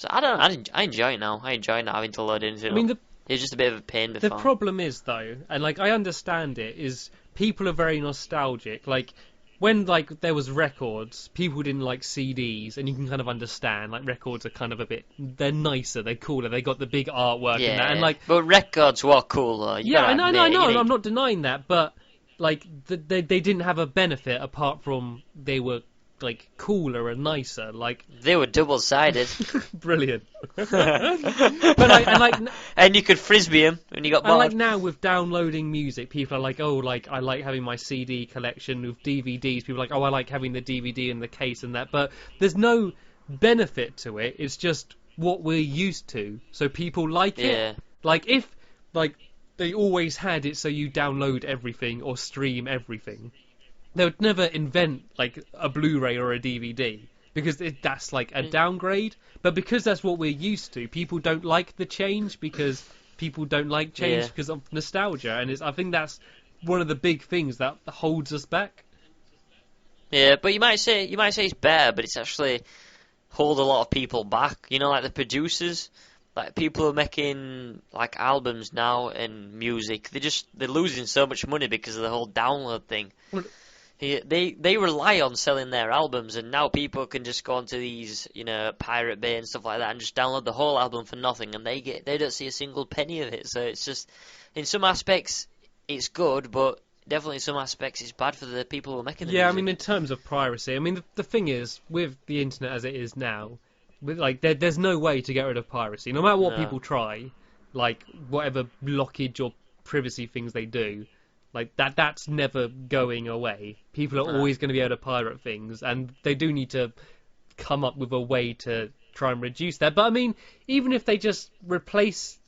I don't know, I enjoy it now. I enjoy not having to load anything. I mean, it's just a bit of a pain before. The problem is, though, and, like, I understand it, is people are very nostalgic. Like, when, like, there was records, people didn't like CDs, and you can kind of understand, like, records are kind of they're nicer, they're cooler, they got the big artwork and that, and, like... But records were cool, though. I know, I'm not denying that, but, like, they didn't have a benefit apart from they were like cooler and nicer. Like they were double-sided. Brilliant. But like, and you could frisbee them when you got bored. And like now with downloading music, people are like, oh, like I like having my CD collection with DVDs. People are like, oh, I like having the DVD in the case and that. But there's no benefit to it. It's just what we're used to. So people like it. Like if like they always had it, so you download everything or stream everything, they would never invent like a Blu-ray or a DVD because that's like a downgrade. But because that's what we're used to, people don't like the change because people don't like change because of nostalgia, and I think that's one of the big things that holds us back. Yeah, but you might say it's better, but it's actually hold a lot of people back. You know, like the producers. Like people who are making like albums now and music, they're losing so much money because of the whole download thing. Well, they rely on selling their albums, and now people can just go onto these, Pirate Bay and stuff like that, and just download the whole album for nothing, and they don't see a single penny of it. So it's just, in some aspects, it's good, but definitely in some aspects, it's bad for the people who are making the music. I mean, in terms of piracy, I mean, the thing is, with the internet as it is now, there's no way to get rid of piracy. No matter what people try, like whatever blockage or privacy things they do, like that's never going away. People are always going to be able to pirate things, and they do need to come up with a way to try and reduce that. But I mean, even if they just replace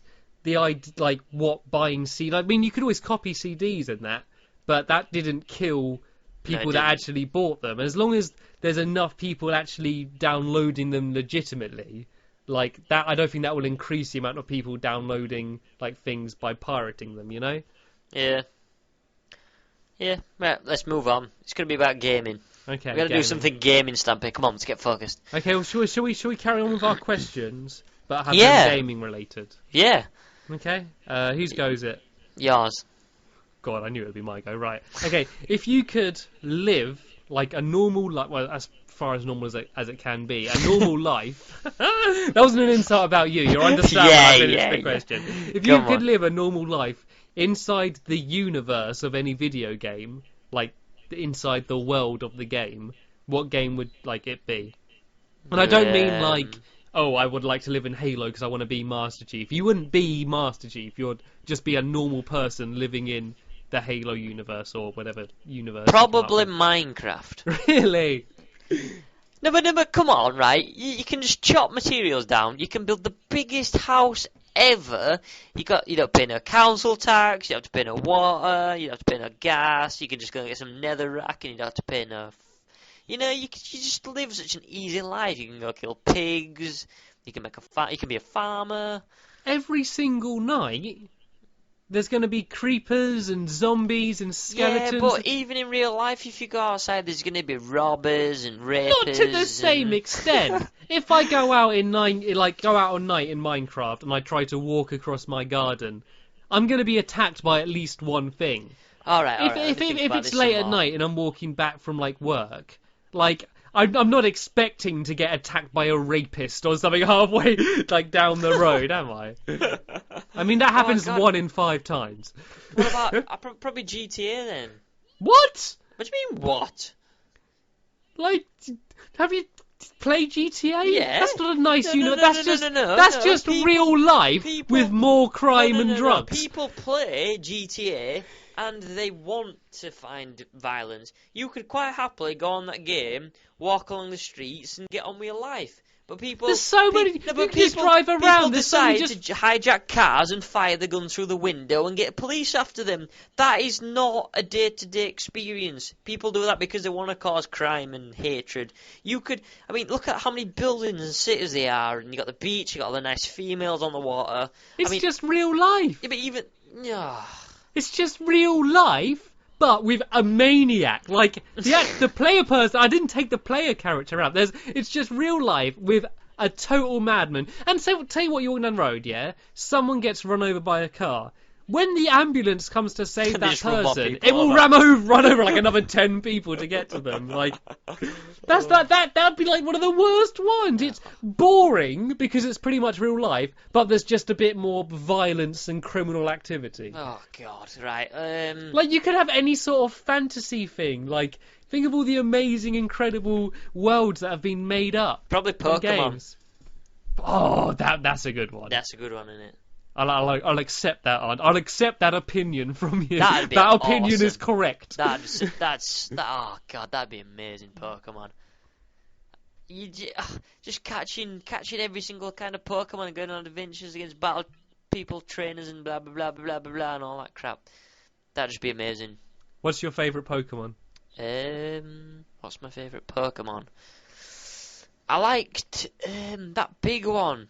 the like what buying CD, I mean, you could always copy CDs and that, but that didn't kill people that actually bought them. As long as there's enough people actually downloading them legitimately, like that, I don't think that will increase the amount of people downloading like things by pirating them. Yeah. Right, let's move on. It's going to be about gaming. Okay. We're going to do something gaming, Stampy. Come on, let's get focused. Okay. Well, shall we carry on with our questions, but have them gaming related? Yeah. Okay. Whose go is it? Yours. God, I knew it would be my go. Right. Okay. If you could live like a normal life, well, as far as normal as it can be, a normal life. That wasn't an insult about you. You'll understand when I finish the question. If you could live a normal life inside the universe of any video game, like inside the world of the game, what game would like it be? And I don't mean like, oh, I would like to live in Halo because I want to be Master Chief. You wouldn't be Master Chief. You'd just be a normal person living in the Halo universe or whatever universe. Probably Minecraft. Really? No, but come on, right? You can just chop materials down. You can build the biggest house ever. You don't pay no council tax. You don't have to pay no water. You don't have to pay no gas. You can just go and get some netherrack, and you don't have to pay no. You just live such an easy life. You can go kill pigs. You can you can be a farmer. Every single night, there's going to be creepers and zombies and skeletons. Yeah, but even in real life, if you go outside, there's going to be robbers and rapers. Not to the same extent. If I go out on night in Minecraft and I try to walk across my garden, I'm going to be attacked by at least one thing. All right. If it's late at night and I'm walking back from like work, like I'm not expecting to get attacked by a rapist or something halfway like down the road, am I? I mean, that happens 1 in 5 times. What about probably GTA then? What? What do you mean what? Like, have you played GTA? Yeah. That's not a nice universe. No. That's just real life with more crime and drugs. People play GTA and they want to find violence. You could quite happily go on that game, walk along the streets, and get on with your life. But people, there's so many. You just drive around. People decide to hijack cars and fire the gun through the window and get police after them. That is not a day-to-day experience. People do that because they want to cause crime and hatred. Look at how many buildings and cities there are, and you got the beach, you got all the nice females on the water. It's just real life. Yeah, but even it's just real life. But with a maniac, like the player person, I didn't take the player character out. It's just real life with a total madman. And so, tell you what, you're on the road, yeah? Someone gets run over by a car. When the ambulance comes to save that person, it will run over like another 10 people to get to them. Like that'd be like one of the worst ones. It's boring because it's pretty much real life, but there's just a bit more violence and criminal activity. Oh God, right. Like you could have any sort of fantasy thing, like Think of all the amazing, incredible worlds that have been made up. Probably from Pokemon. games. Oh, that's a good one. That's a good one, isn't it? I'll accept that. I'll accept that opinion from you. That'd be that opinion awesome. is correct. Oh god, that'd be amazing, Pokemon. Just catching every single kind of Pokemon and going on adventures against battle people, trainers, and blah blah blah blah blah blah and all that crap. That'd just be amazing. What's your favourite Pokemon? What's my favourite Pokemon? I liked that big one.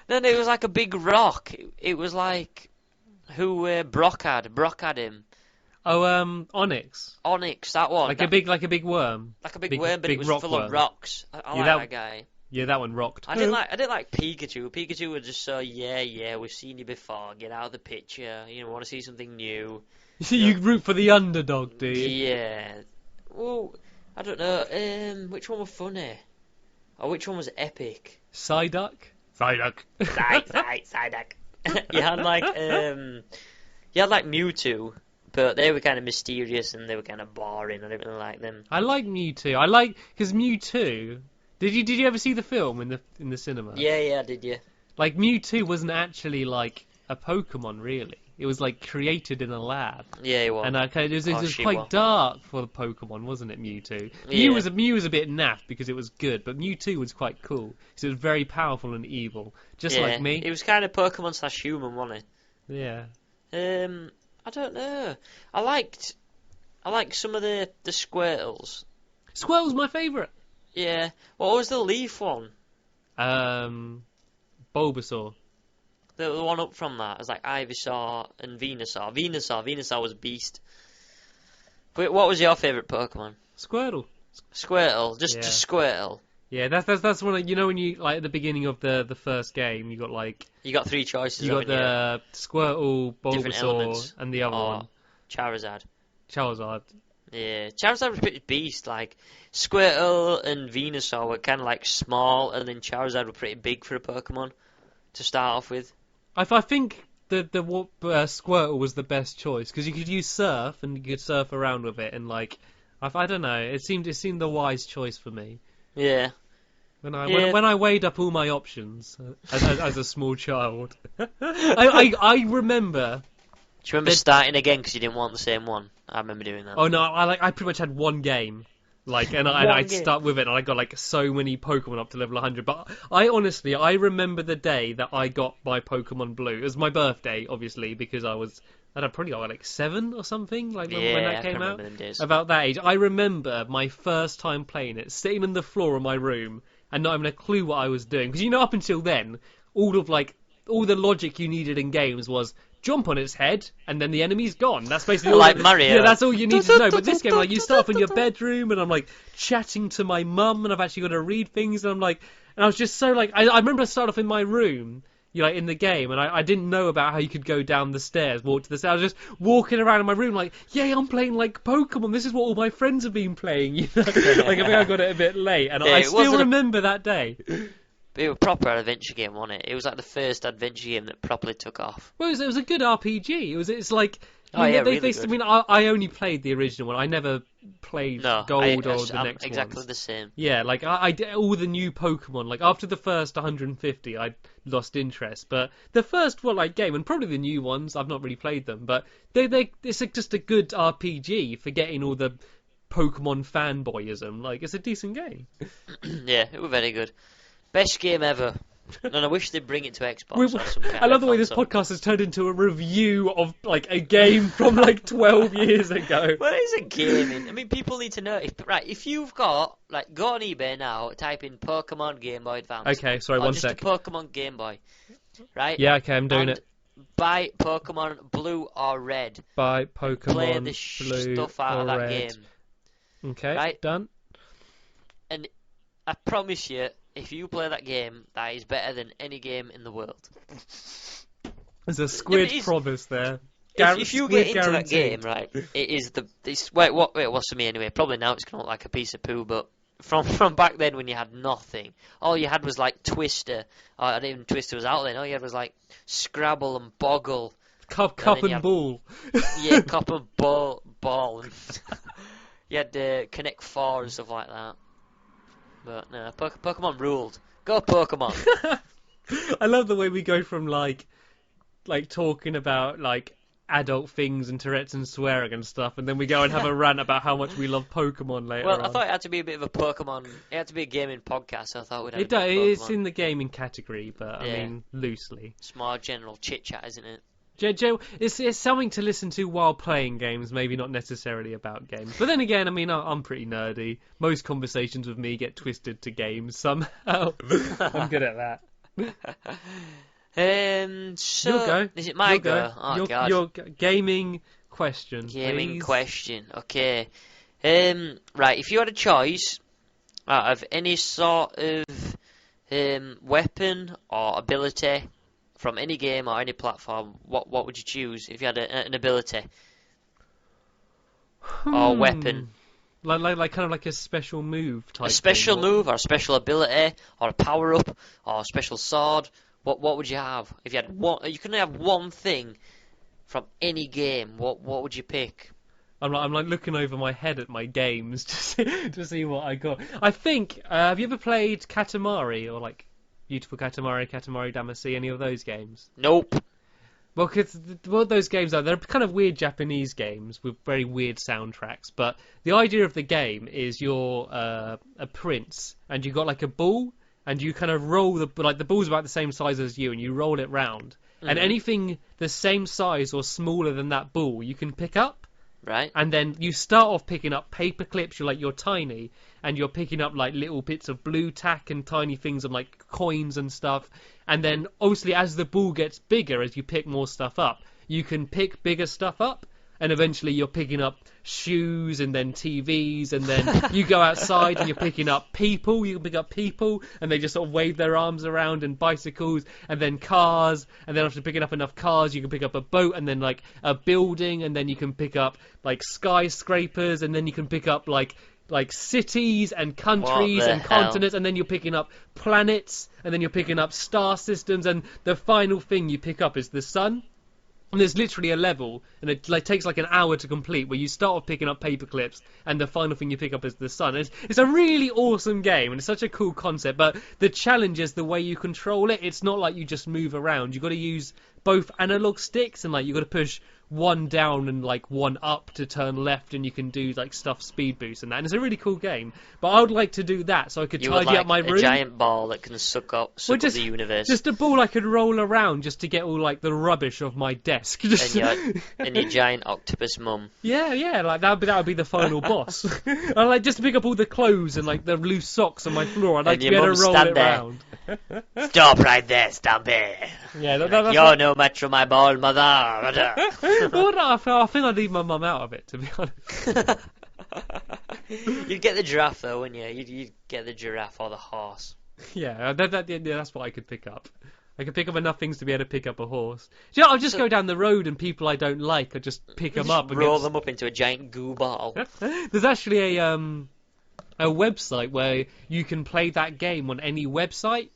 Then it was like a big rock. It was like who Brock had him. Oh, Onyx. Onyx, that one. Like a big worm. Like a big worm, but it was full of rocks. I like that guy. Yeah, that one rocked. I didn't like Pikachu. Pikachu was just so yeah, we've seen you before. Get out of the picture. You know, want to see something new. You root for the underdog, do you? Yeah. Well, I don't know. Which one was funny? Or which one was epic? Psyduck. Psyduck. You had like Mewtwo, but they were kind of mysterious and they were kind of boring. I didn't really like them. I like Mewtwo. Because Mewtwo. Did you ever see the film in the cinema? Yeah, did you? Like Mewtwo wasn't actually like a Pokemon, really. It was like created in a lab. Yeah, it was. And it was quite dark for the Pokemon, wasn't it, Mewtwo? Yeah. Mew was a bit naff because it was good, but Mewtwo was quite cool because it was very powerful and evil, just like me. It was kind of Pokemon / human, wasn't it? Yeah. I don't know. I liked some of the Squirtles. Squirtle's my favourite. Yeah. What was the leaf one? Bulbasaur. The one up from that was like Ivysaur and Venusaur. Venusaur was a beast. But what was your favourite Pokemon? Squirtle. Squirtle, just Squirtle. Yeah, that's one. When you like at the beginning of the first game, you got 3 choices. You got the Squirtle, Bulbasaur, and the other one. Charizard. Yeah, Charizard was a pretty beast. Like Squirtle and Venusaur were kind of like small, and then Charizard were pretty big for a Pokemon to start off with. I think the Squirtle was the best choice because you could use Surf and you could surf around with it, and like I don't know, it seemed the wise choice for me. Yeah. When I weighed up all my options as a small child, I remember. Do you remember starting again because you didn't want the same one? I remember doing that. Oh no, I pretty much had one game. I'd start with it, and I got like so many Pokemon up to level 100. But I remember the day that I got my Pokemon Blue. It was my birthday, obviously, because I'd probably got like 7 or something, like when that came out. About that age, I remember my first time playing it, sitting on the floor of my room and not having a clue what I was doing. Because up until then, all the logic you needed in games was jump on its head, and then the enemy's gone. That's basically all. Like Mario. Yeah, that's all you need to know. But this game, you start off in your bedroom, and I'm like chatting to my mum, and I've actually got to read things, and I was just so like, I remember I started off in my room, in the game, and I didn't know about how you could go down the stairs, walk to the stairs. I was just walking around in my room like, yay, I'm playing like Pokemon. This is what all my friends have been playing. I think I got it a bit late, and I still remember that day. It was a proper adventure game, wasn't it? It was like the first adventure game that properly took off. Well, it was a good RPG. It's like... really good. I only played the original one. I never played Gold or the next one. Exactly the same. Yeah, like I did all the new Pokemon. Like after the first 150, I lost interest. But the first game, and probably the new ones, I've not really played them. But it's just a good RPG for getting all the Pokemon fanboyism. Like it's a decent game. Yeah, it was very good. Best game ever. And I wish they'd bring it to Xbox or some kind I love the way this podcast has turned into a review of like a game from like 12 years ago. Well, it's a gaming. I mean, people need to know. If you've got, go on eBay now, type in Pokemon Game Boy Advance. Okay, sorry, one sec. Just a Pokemon Game Boy. Right? Yeah, okay, I'm doing it. Buy Pokemon Blue or Red. Buy Pokemon Play the Blue stuff out of that Red. game. Okay, right? Done. And I promise you, if you play that game, that is better than any game in the world. There's a Squid promise there. If you get into that game, right, it is wait, what's for me anyway? Probably now it's gonna look like a piece of poo, but from back then when you had nothing, all you had was like Twister. I didn't even Twister was out then. All you had was like Scrabble and Boggle Cup then and ball. Yeah, cup and ball. You had Connect 4 and stuff like that. But no, Pokemon ruled. Go Pokemon. I love the way we go from like talking about like adult things and Tourette's and swearing and stuff, and then we go and have a rant about how much we love Pokemon later Well, on. I thought it had to be a bit of a Pokemon. It had to be a gaming podcast. So I thought we'd have It's in the gaming category, but Yeah. I mean loosely. It's more general chit chat, isn't it? Joe, it's something to listen to while playing games, maybe not necessarily about games. But then again, I mean, I'm pretty nerdy. Most conversations with me get twisted to games somehow. I'm good at that. So You'll go. Is it my You'll go? Oh God. Your gaming question, Gaming please. question. Okay. Right. If you had a choice out of any sort of weapon or ability from any game or any platform, what would you choose if you had an ability or weapon? Like kind of like a special move type. A special thing. move or a special ability or a power up or a special sword. What would you have if you had one? You couldn't have one thing from any game. What would you pick? I'm like looking over my head at my games to see what I got. I think. Have you ever played Katamari or like Beautiful Katamari, Katamari Damacy, any of those games? Nope. Well, because what those games are, they're kind of weird Japanese games with very weird soundtracks. But the idea of the game is you're a prince and you got like a ball and you kind of roll the ball's about the same size as you and you roll it round. And anything the same size or smaller than that ball you can pick up. Right. And then you start off picking up paper clips. You're tiny, and you're picking up like little bits of blue tack and tiny things and like coins and stuff. And then obviously as the ball gets bigger, as you pick more stuff up, you can pick bigger stuff up. And eventually you're picking up shoes and then TVs, and then you go outside and you're picking up people. You can pick up people and they just sort of wave their arms around, and bicycles, and then cars, and then after picking up enough cars you can pick up a boat, and then like a building, and then you can pick up like skyscrapers, and then you can pick up like cities and countries and continents, and then you're picking up planets, and then you're picking up star systems, and the final thing you pick up is the sun. And there's literally a level, and it takes like an hour to complete, where you start off picking up paper clips, and the final thing you pick up is the sun. It's a really awesome game, and it's such a cool concept, but the challenge is the way you control it. It's not like you just move around. You've got to use both analog sticks, and like you've got to push one down and like one up to turn left, and you can do like stuff speed boost and that. And it's a really cool game, but I would like to do that so I could tidy up my room. A giant ball that can suck up the universe. Just a ball I could roll around just to get all like the rubbish off my desk. And your giant octopus mum. Yeah, like that would be the final boss. I like just to pick up all the clothes and like the loose socks on my floor. I'd like to be able to roll it around. Stop right there, Stampy. Yeah, that's you're no match for my ball, mother. Well, I think I'd leave my mum out of it, to be honest. You'd get the giraffe though, wouldn't you? You'd get the giraffe or the horse. Yeah, that's what I could pick up. I could pick up enough things to be able to pick up a horse. You know, I'll just go down the road and people I don't like, I just pick them up and roll them up into a giant goo ball. There's actually a website where you can play that game on any website.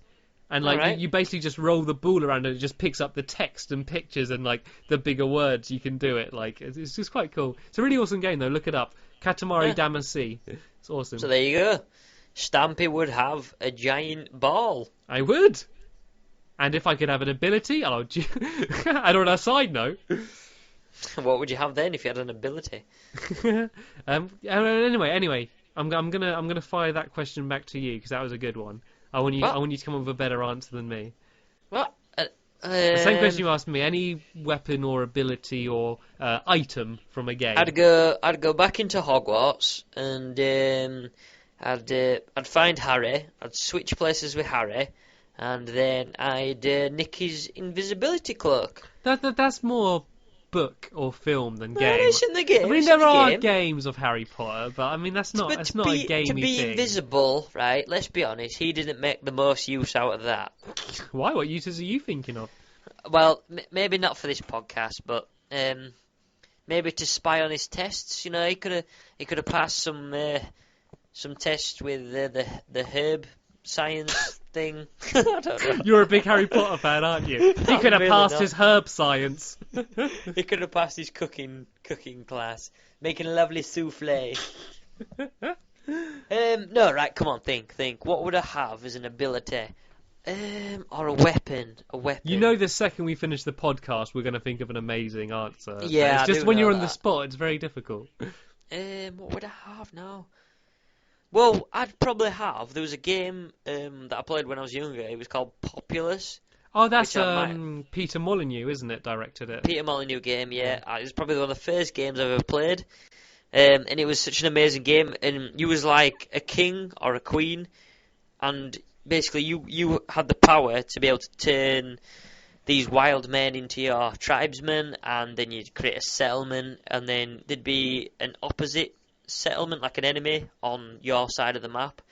And like you basically just roll the ball around and it just picks up the text and pictures and like the bigger words. You can do it. Like it's just quite cool. It's a really awesome game though. Look it up. Katamari Damacy. It's awesome. So there you go. Stampy would have a giant ball. I would. And if I could have an ability, and on a side note, what would you have then if you had an ability? Anyway, I'm gonna fire that question back to you because that was a good one. I want you to come up with a better answer than me. What? The same question you asked me. Any weapon or ability or item from a game? I'd go back into Hogwarts and I'd find Harry. I'd switch places with Harry, and then I'd nick his invisibility cloak. That's more book or film than game. It's in the game. I mean, there are games of Harry Potter, but I mean that's not a gamey thing. To be invisible, right? Let's be honest. He didn't make the most use out of that. Why? What uses are you thinking of? Well, maybe not for this podcast, but maybe to spy on his tests. You know, he could have passed some tests with the herb science thing. I don't know. You're a big Harry Potter fan, aren't you? He could have really passed not. his herb science. He could have passed his cooking class, making a lovely souffle. No, right, come on, think. What would I have as an ability? Or a weapon. You know, the second we finish the podcast, we're going to think of an amazing answer. Yeah, it's I just do when know you're on the that. spot, it's very difficult. What would I have now? Well, I'd probably have. There was a game that I played when I was younger. It was called Populous. Oh, that's Which I might- Peter Molyneux, isn't it? Directed it. Peter Molyneux game, yeah. It was probably one of the first games I've ever played. And it was such an amazing game. And you was like a king or a queen. And basically you had the power to be able to turn these wild men into your tribesmen. And then you'd create a settlement. And then there'd be an opposite settlement, like an enemy, on your side of the map.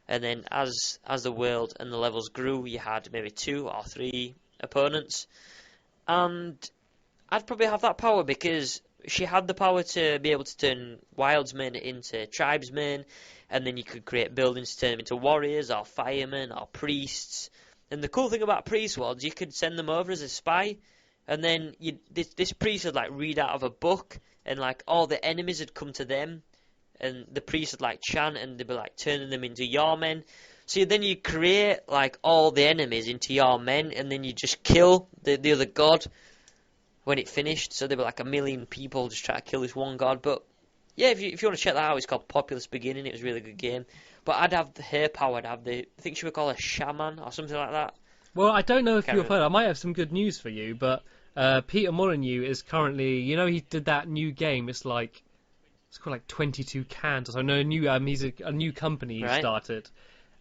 And then as the world and the levels grew, you had maybe 2 or 3 opponents. And I'd probably have that power because she had the power to be able to turn wildsmen into tribesmen, and then you could create buildings to turn them into warriors or firemen or priests. And the cool thing about priests was you could send them over as a spy, and then this priest would like read out of a book, and like all the enemies had come to them. And the priest would like chant, and they'd be like turning them into your men. So then you create like all the enemies into your men, and then you just kill the other god when it finished. So there'd be like 1 million people just trying to kill this one god. But yeah, if you want to check that out, it's called Populous Beginning. It was a really good game. But I'd have her power. I'd have I think she would call a shaman or something like that. Well, I don't know if Can't you've remember. heard. I might have some good news for you, but Peter Molyneux is currently. You know, he did that new game. It's called like 22 Cans or so. No, he's a new company he Right. started.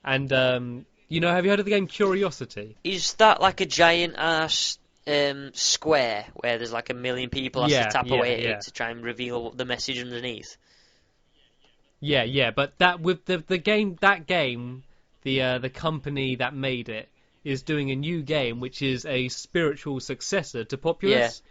And, you know, have you heard of the game Curiosity? Is that like a giant ass square where there's like 1 million people has to tap away at it to try and reveal the message underneath? Yeah, but that with the game, the company that made it is doing a new game which is a spiritual successor to Populous.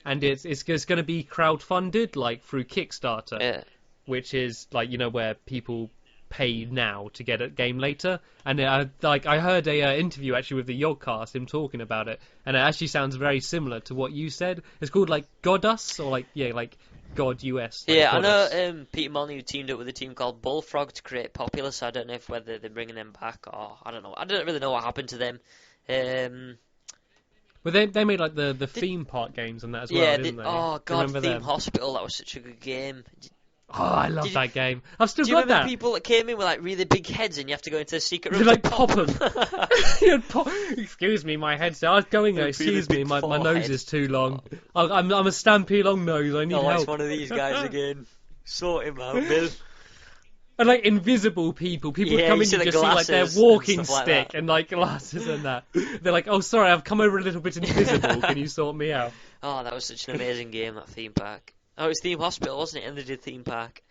And it's going to be crowdfunded, like through Kickstarter, Yeah. which is like, you know, where people pay now to get a game later. And I heard a interview actually with the Yogcast, him talking about it, and it actually sounds very similar to what you said. It's called like Godus, or like God US. Like Yeah, Godus. I know Peter Molyneux teamed up with a team called Bullfrog to create Populous. I don't know whether they're bringing them back or I don't know. I don't really know what happened to them. Well, they made like the theme park games and that as well, Yeah, didn't they? oh Do you god, remember Theme them? Hospital, that was such a good game. Oh, I love Did you- that game. I've still Do you got remember that. people that came in with like really big heads and you have to go into a secret room You like to pop them. them? You'd pop. Excuse me, my head's. I was going. Really Excuse me, big my nose forehead. is too long. I'm a Stampylongnose. I need Oh, it's help. one of these guys again. Sort him out, Bill. And like invisible people. People Yeah, come you in, see you the just see like their glasses and walking stuff like stick that. and like glasses and that. They're like, oh, sorry, I've come over a little bit invisible. Can you sort me out? Oh, that was such an amazing game, that theme park. Oh, it was Theme Hospital, wasn't it? And they did Theme Park.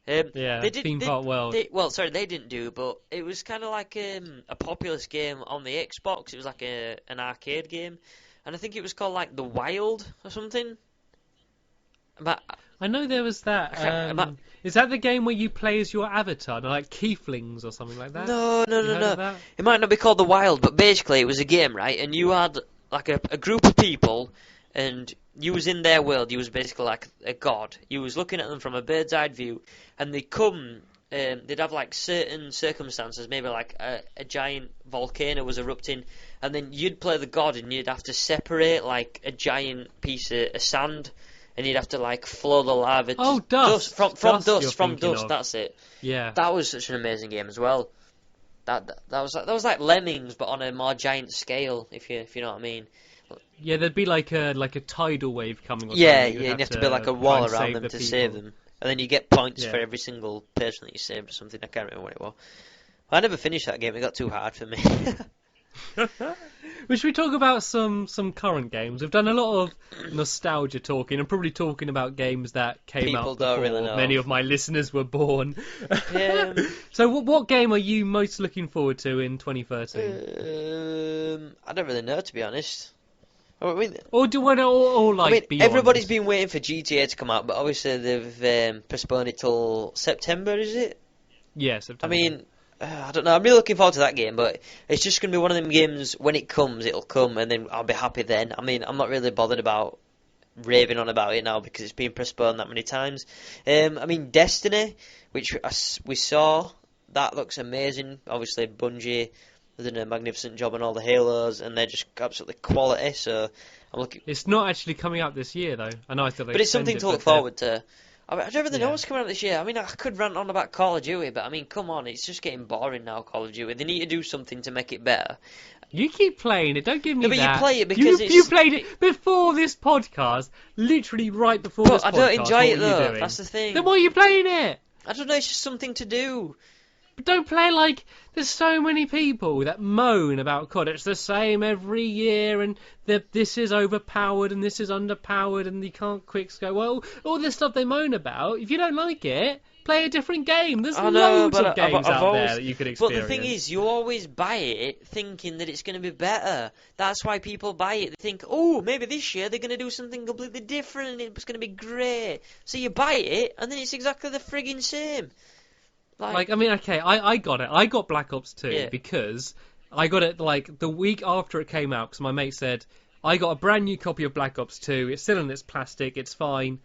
Yeah, Theme Park World. They didn't do, but it was kind of like a Populous game on the Xbox. It was like an arcade game, and I think it was called like The Wild or something. But I know there was that. can't- Is that the game where you play as your avatar, like Kieflings or something like that? no, You heard of that? it might not be called The Wild, but basically it was a game, right? And you had like a group of people, and you was in their world. You was basically like a god. You was looking at them from a bird's eye view, and they'd have like certain circumstances, maybe like a giant volcano was erupting, and then you'd play the god, and you'd have to separate like a giant piece of sand, and you'd have to like flow the lava. Oh, dust. from Dust you're dust, from thinking dust. of. That's it. Yeah. That was such an amazing game as well. That was like Lemmings, but on a more giant scale. If you know what I mean. Yeah, there'd be like a tidal wave coming. Or Yeah, something. yeah. You'd And you have to build like a wall try and around save them the to people. save them, and then you get points Yeah. for every single person that you saved or something. I can't remember what it was. I never finished that game. It got too hard for me. Well, should we talk about some current games? We've done a lot of nostalgia talking, and probably talking about games that came People out don't before really know. many of my listeners were born. Yeah. So, what game are you most looking forward to in 2013? I don't really know, to be honest. I mean, Or do you want to, or like beyond? everybody's been waiting for GTA to come out, but obviously they've postponed it till September, is it? Yeah, I September. mean, I don't know. I'm really looking forward to that game, but it's just going to be one of them games. When it comes, it'll come, and then I'll be happy then. I mean, I'm not really bothered about raving on about it now because it's been postponed that many times. I mean, Destiny, which we saw, that looks amazing. Obviously, Bungie has done a magnificent job on all the Halos, and they're just absolutely quality. So I'm looking. It's not actually coming out this year though. I know I said they But it's something extended, to look but forward to. I don't really know Yeah. what's coming out this year. I mean, I could rant on about Call of Duty, but I mean, come on, it's just getting boring now, Call of Duty. They need to do something to make it better. You keep playing it. Don't give me No, but that. you play it because you played it before this podcast, literally right before this podcast. I don't enjoy it What were you though. doing? That's the thing. Then why are you playing it? I don't know. It's just something to do. But don't play like there's so many people that moan about COD. It's the same every year, and this is overpowered and this is underpowered, and you can't quickscope. Well, all this stuff they moan about. If you don't like it, play a different game. There's loads of games out there that you could experience. But the thing is, you always buy it thinking that it's going to be better. That's why people buy it. They think, oh, maybe this year they're going to do something completely different and it's going to be great. So you buy it, and then it's exactly the frigging same. Like, I mean, okay, I got it. I got Black Ops 2 because I got it, like, the week after it came out, because my mate said, I got a brand new copy of Black Ops 2, it's still in its plastic, it's fine,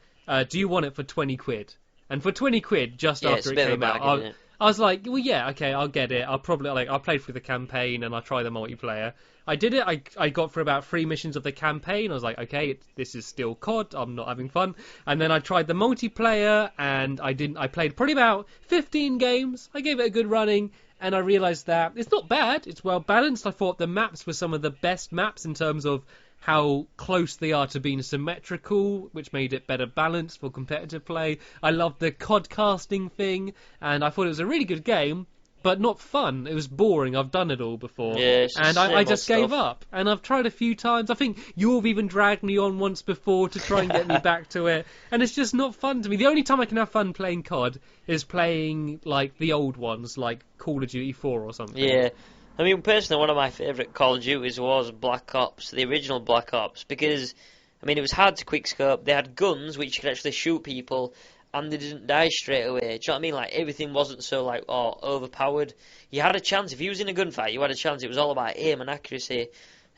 do you want it for 20 quid? And for 20 quid, just after it came out, I was like, well, yeah, okay, I'll get it. I'll play through the campaign and I'll try the multiplayer. I did it. I got through about 3 missions of the campaign. I was like, okay, this is still COD. I'm not having fun. And then I tried the multiplayer, and I played probably about 15 games. I gave it a good running, and I realised that it's not bad. It's well balanced. I thought the maps were some of the best maps in terms of how close they are to being symmetrical, which made it better balanced for competitive play. I loved the COD casting thing, and I thought it was a really good game. But not fun. It was boring. I've done it all before. Yeah, and I just gave up. And I've tried a few times. I think you've even dragged me on once before to try and get me back to it. And it's just not fun to me. The only time I can have fun playing COD is playing, like, the old ones, like Call of Duty 4 or something. Yeah. I mean, personally, one of my favourite Call of Duties was Black Ops, the original Black Ops, because, I mean, it was hard to quickscope. They had guns which you could actually shoot people, and they didn't die straight away. Do you know what I mean? Like, everything wasn't so, like, overpowered. You had a chance. If you was in a gunfight, you had a chance. It was all about aim and accuracy.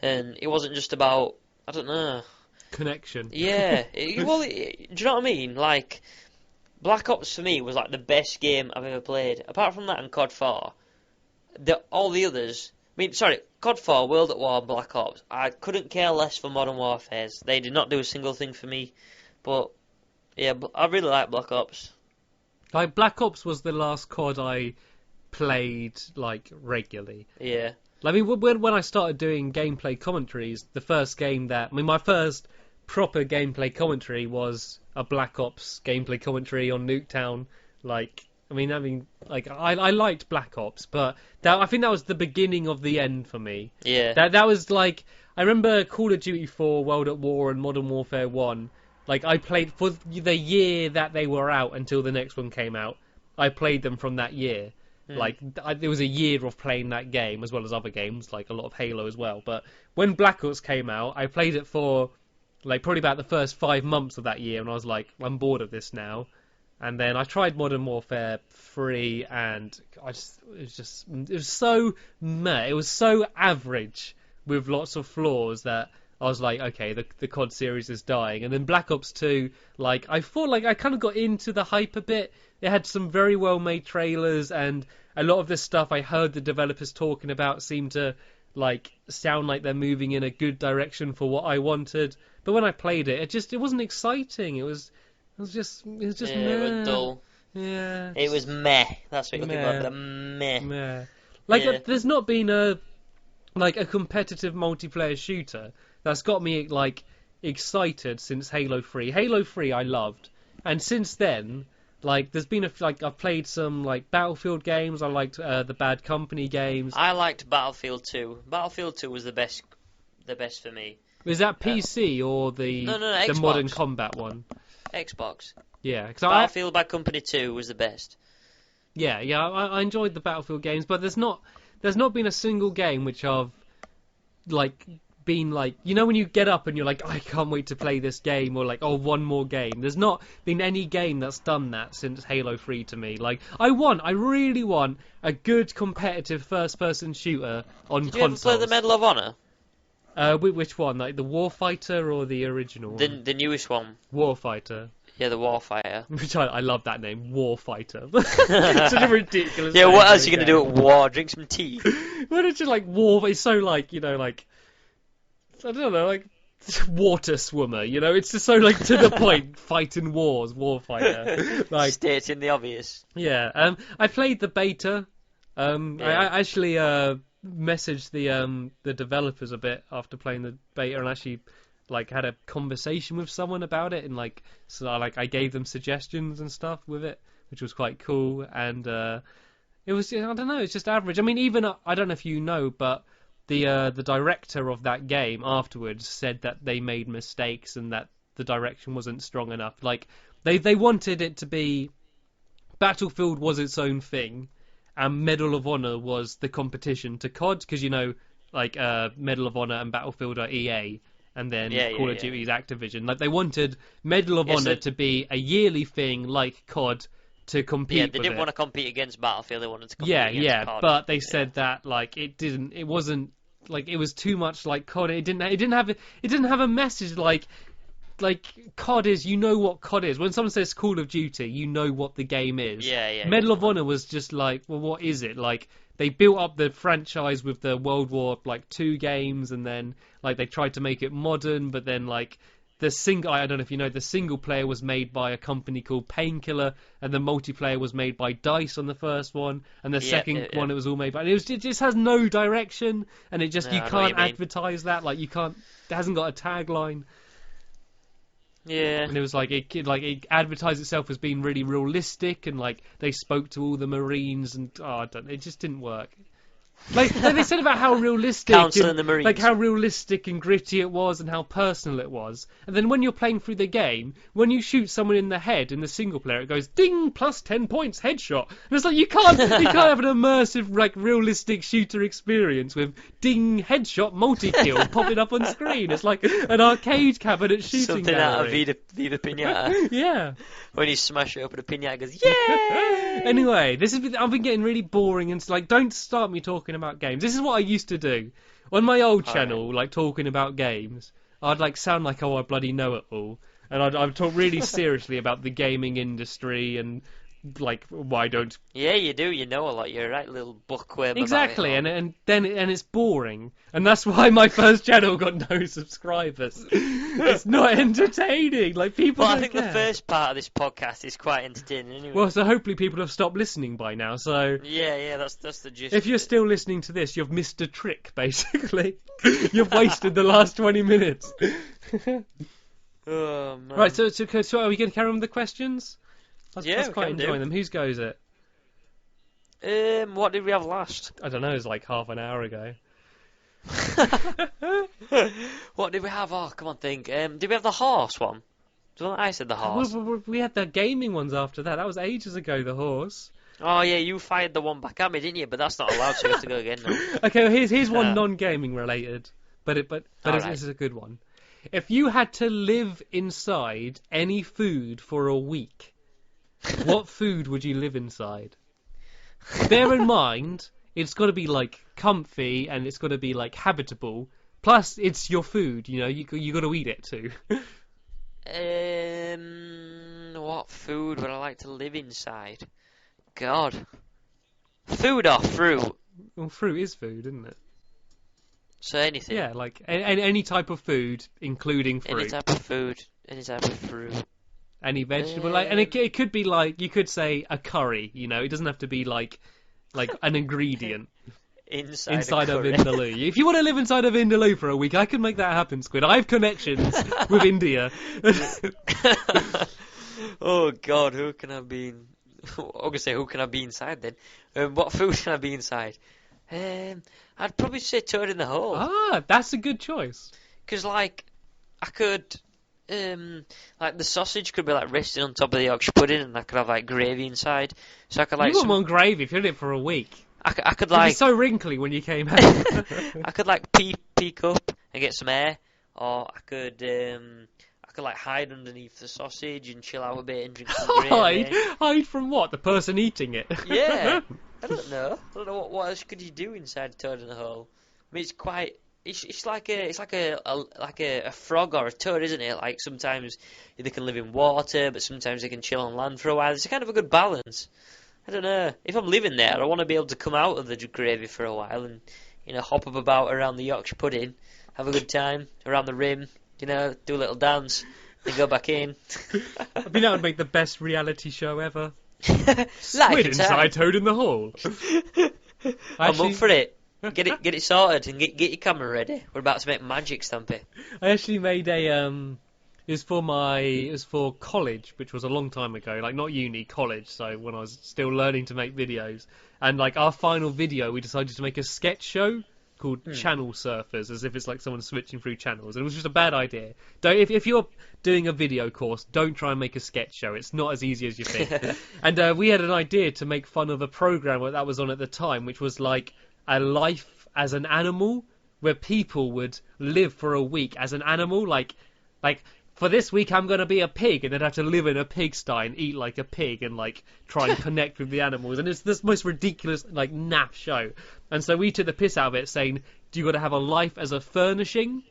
And it wasn't just about, I don't know. Connection. Yeah. Do you know what I mean? Like, Black Ops for me was, like, the best game I've ever played. Apart from that and COD 4, all the others... COD 4, World at War, Black Ops. I couldn't care less for Modern Warfare. They did not do a single thing for me. But... yeah, I really like Black Ops. Like, Black Ops was the last COD I played, like, regularly. Yeah. I mean, when I started doing gameplay commentaries, the first game that... I mean, my first proper gameplay commentary was a Black Ops gameplay commentary on Nuketown. Like, I liked Black Ops, but I think that was the beginning of the end for me. Yeah. That was, like... I remember Call of Duty 4, World at War, and Modern Warfare 1... Like, I played for the year that they were out until the next one came out. I played them from that year. Like, there was a year of playing that game, as well as other games, like a lot of Halo as well. But when Black Ops came out, I played it for, like, probably about the first 5 months of that year, and I was like, I'm bored of this now. And then I tried Modern Warfare 3, and it was so meh. It was so average with lots of flaws that I was like, okay, the COD series is dying. And then Black Ops 2, like, I thought, like, I kind of got into the hype a bit. It had some very well-made trailers, and a lot of this stuff I heard the developers talking about seemed to, like, sound like they're moving in a good direction for what I wanted. But when I played it, it wasn't exciting. It was just yeah, meh. It was dull. Yeah. It was meh. That's what you're looking for, meh. Meh. Like, there's not been a competitive multiplayer shooter that's got me, like, excited since Halo 3. Halo 3 I loved. And since then, like, there's been I've played some, like, Battlefield games. I liked the Bad Company games. I liked Battlefield 2. Battlefield 2 was the best for me. Was that PC or the Xbox. Modern Combat one? Xbox. Yeah. Battlefield Bad Company 2 was the best. Yeah, I enjoyed the Battlefield games, but there's not been a single game which I've, like, been like, you know when you get up and you're like, I can't wait to play this game, or like, oh, one more game. There's not been any game that's done that since Halo 3 to me. Like, I really want a good competitive first-person shooter on consoles. Did you ever play the Medal of Honor? Which one? Like the Warfighter or the original one? The newest one. Warfighter. Yeah, the Warfighter. Which I love that name, Warfighter. Such a ridiculous Yeah, name what for else a are you going to game. do at war? Drink some tea? But it's just like war. It's so like, you know, like, I don't know, like water swimmer. You know, it's just so like to the point. Fighting wars, warfighter. Like stating the obvious. Yeah. I played the beta. Yeah. I actually messaged the developers a bit after playing the beta, and actually like had a conversation with someone about it, and like so I gave them suggestions and stuff with it, which was quite cool. And it was, I don't know, it's just average. I mean, even I don't know if you know, but the director of that game afterwards said that they made mistakes and that the direction wasn't strong enough. Like they wanted it to be, Battlefield was its own thing, and Medal of Honor was the competition to COD, because you know, like Medal of Honor and Battlefield are EA, and then Call of Duty is Activision. Like they wanted Medal of Honor to be a yearly thing like COD to compete. Yeah, they didn't want to compete against Battlefield. They wanted to compete against COD. But they said that like it wasn't like, it was too much like COD. It didn't have a message like COD is, you know what COD is. When someone says Call of Duty, you know what the game is. Yeah. Medal of Honor was just like, well, what is it? Like, they built up the franchise with the World War II games, and then like they tried to make it modern, but then like I don't know if you know, the single player was made by a company called Painkiller, and the multiplayer was made by DICE on the first one, and the second one it was all made by. It just has no direction, and it just, you can't advertise that. Like, you can't. It hasn't got a tagline. Yeah. And it was like it advertised itself as being really realistic, and like they spoke to all the Marines, and it just didn't work. Like they said about how realistic, the Marines. Like how realistic and gritty it was, and how personal it was. And then when you're playing through the game, when you shoot someone in the head in the single player, it goes ding, plus 10 points, headshot. And it's like you can't have an immersive, like realistic shooter experience with ding, headshot, multi-kill popping up on screen. It's like an arcade cabinet shooting something gallery. out of Viva Pinata. Yeah. When you smash it open, a pinata goes, yeah. Anyway, I've been getting really boring, and like, don't start me talking about games. This is what I used to do on my old channel, like talking about games. I'd like sound like, oh, I bloody know it all, and I'd talk really seriously about the gaming industry and like why don't. Yeah, you do. You know a lot. You're a right little bookworm. Exactly, about it and then it's boring, and that's why my first channel got no subscribers. It's not entertaining. Like people. Well, don't I think care. the first part of this podcast is quite entertaining. Anyway. Well, so hopefully people have stopped listening by now. So yeah, that's the gist. If you're still listening to this, you've missed a trick. Basically, you've wasted the last 20 minutes. Oh man. Right, so are we going to carry on with the questions? I was quite can enjoying do. them. Whose goes it? What did we have last? I don't know. It was like half an hour ago. What did we have? Oh, come on, think. Did we have the horse one? I said the horse. We had the gaming ones after that. That was ages ago. The horse. Oh yeah, you fired the one back at me, didn't you? But that's not allowed, so you have to go again now. Okay, well, here's one non-gaming related, but this is a good one. If you had to live inside any food for a week, what food would you live inside? Bear in mind, it's got to be like comfy, and it's got to be like habitable. Plus, it's your food. You know, you got to eat it too. What food would I like to live inside? God, food or fruit? Well, fruit is food, isn't it? So anything. Yeah, like any type of food, including fruit. Any type of food, any type of fruit. Any vegetable, and it could be like, you could say a curry. You know, it doesn't have to be like an ingredient. Inside of Vindaloo. If you want to live inside of Vindaloo for a week, I can make that happen, Squid. I have connections with India. Oh God, who can I be? I'm gonna say, who can I be inside then? What food can I be inside? I'd probably say toad in the hole. Ah, that's a good choice. Because like, I could, like the sausage could be like resting on top of the Yorkshire pudding, and I could have like gravy inside. So I could like. You want more gravy if you're in it for a week. I could It'd like. be so wrinkly when you came out. I could like peek up and get some air, or I could like hide underneath the sausage and chill out a bit and drink some gravy. Hide from what? The person eating it? Yeah, I don't know. What else could you do inside a toad in a hole. I mean, it's quite. It's like a frog or a toad, isn't it? Like sometimes they can live in water, but sometimes they can chill on land for a while. It's kind of a good balance. I don't know. If I'm living there, I want to be able to come out of the gravy for a while and hop up about around the Yorkshire pudding, have a good time around the rim, do a little dance, then go back in. I mean, that would make the best reality show ever. Like Squid inside Toad in the Hole. I'm up for it. Get it sorted and get your camera ready. We're about to make magic, Stampy. I actually made it was for college, which was a long time ago, like not uni, college, so when I was still learning to make videos. And like our final video, we decided to make a sketch show called Channel Surfers, as if it's like someone switching through channels. And it was just a bad idea. If you're doing a video course, don't try and make a sketch show. It's not as easy as you think. And we had an idea to make fun of a program that was on at the time, which was like a life as an animal, where people would live for a week as an animal, like for this week I'm going to be a pig, and they'd have to live in a pigsty and eat like a pig and like try and connect with the animals. And it's this most ridiculous like naff show. And so we took the piss out of it, saying, do you got to have a life as a furnishing?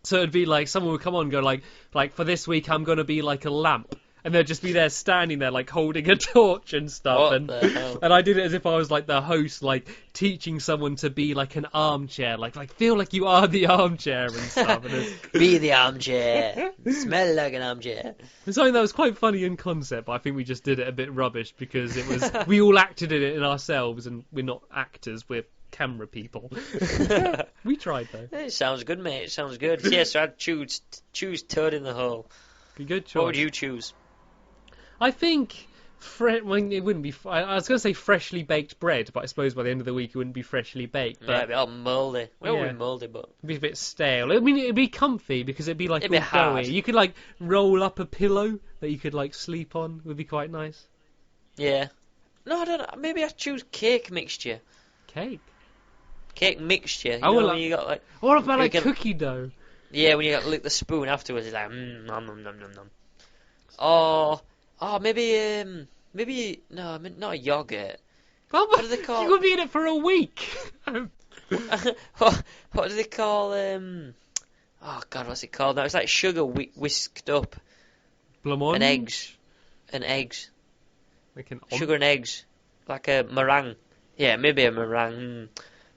So it'd be like someone would come on and go like for this week I'm going to be like a lamp. And they'd just be there standing there like holding a torch and stuff. What the hell? And I did it as if I was like the host, like teaching someone to be like an armchair, like feel like you are the armchair and stuff. And be the armchair. Smell like an armchair. It's something that was quite funny in concept, but I think we just did it a bit rubbish because it was we all acted in it in ourselves, and we're not actors, we're camera people. We tried though. It sounds good, mate. It sounds good. Yes, I'd choose Toad in the Hole. Be good choice. What would you choose? I think it wouldn't be. I was going to say freshly baked bread, but I suppose by the end of the week it wouldn't be freshly baked. But Yeah, it'd be all mouldy. Well, it wouldn't be mouldy, but it'd be a bit stale. I mean, it'd be comfy because it'd be like It'd be all hard. doughy. You could like roll up a pillow that you could like sleep on. Would be quite nice. yeah. No, I don't know. Maybe I'd choose cake mixture. Cake. Cake mixture. Oh, well, when you got like. What about you like can- cookie dough? Yeah, when you got to lick the spoon afterwards, it's like nom nom nom nom nom. Oh, maybe no, I mean, not a yogurt. Well, What do they call? You could be in it for a week. what do they call? Oh God, what's it called now? It's like sugar whisked up Blancmange? and eggs, Like an sugar and eggs, like a meringue. Yeah, maybe a meringue.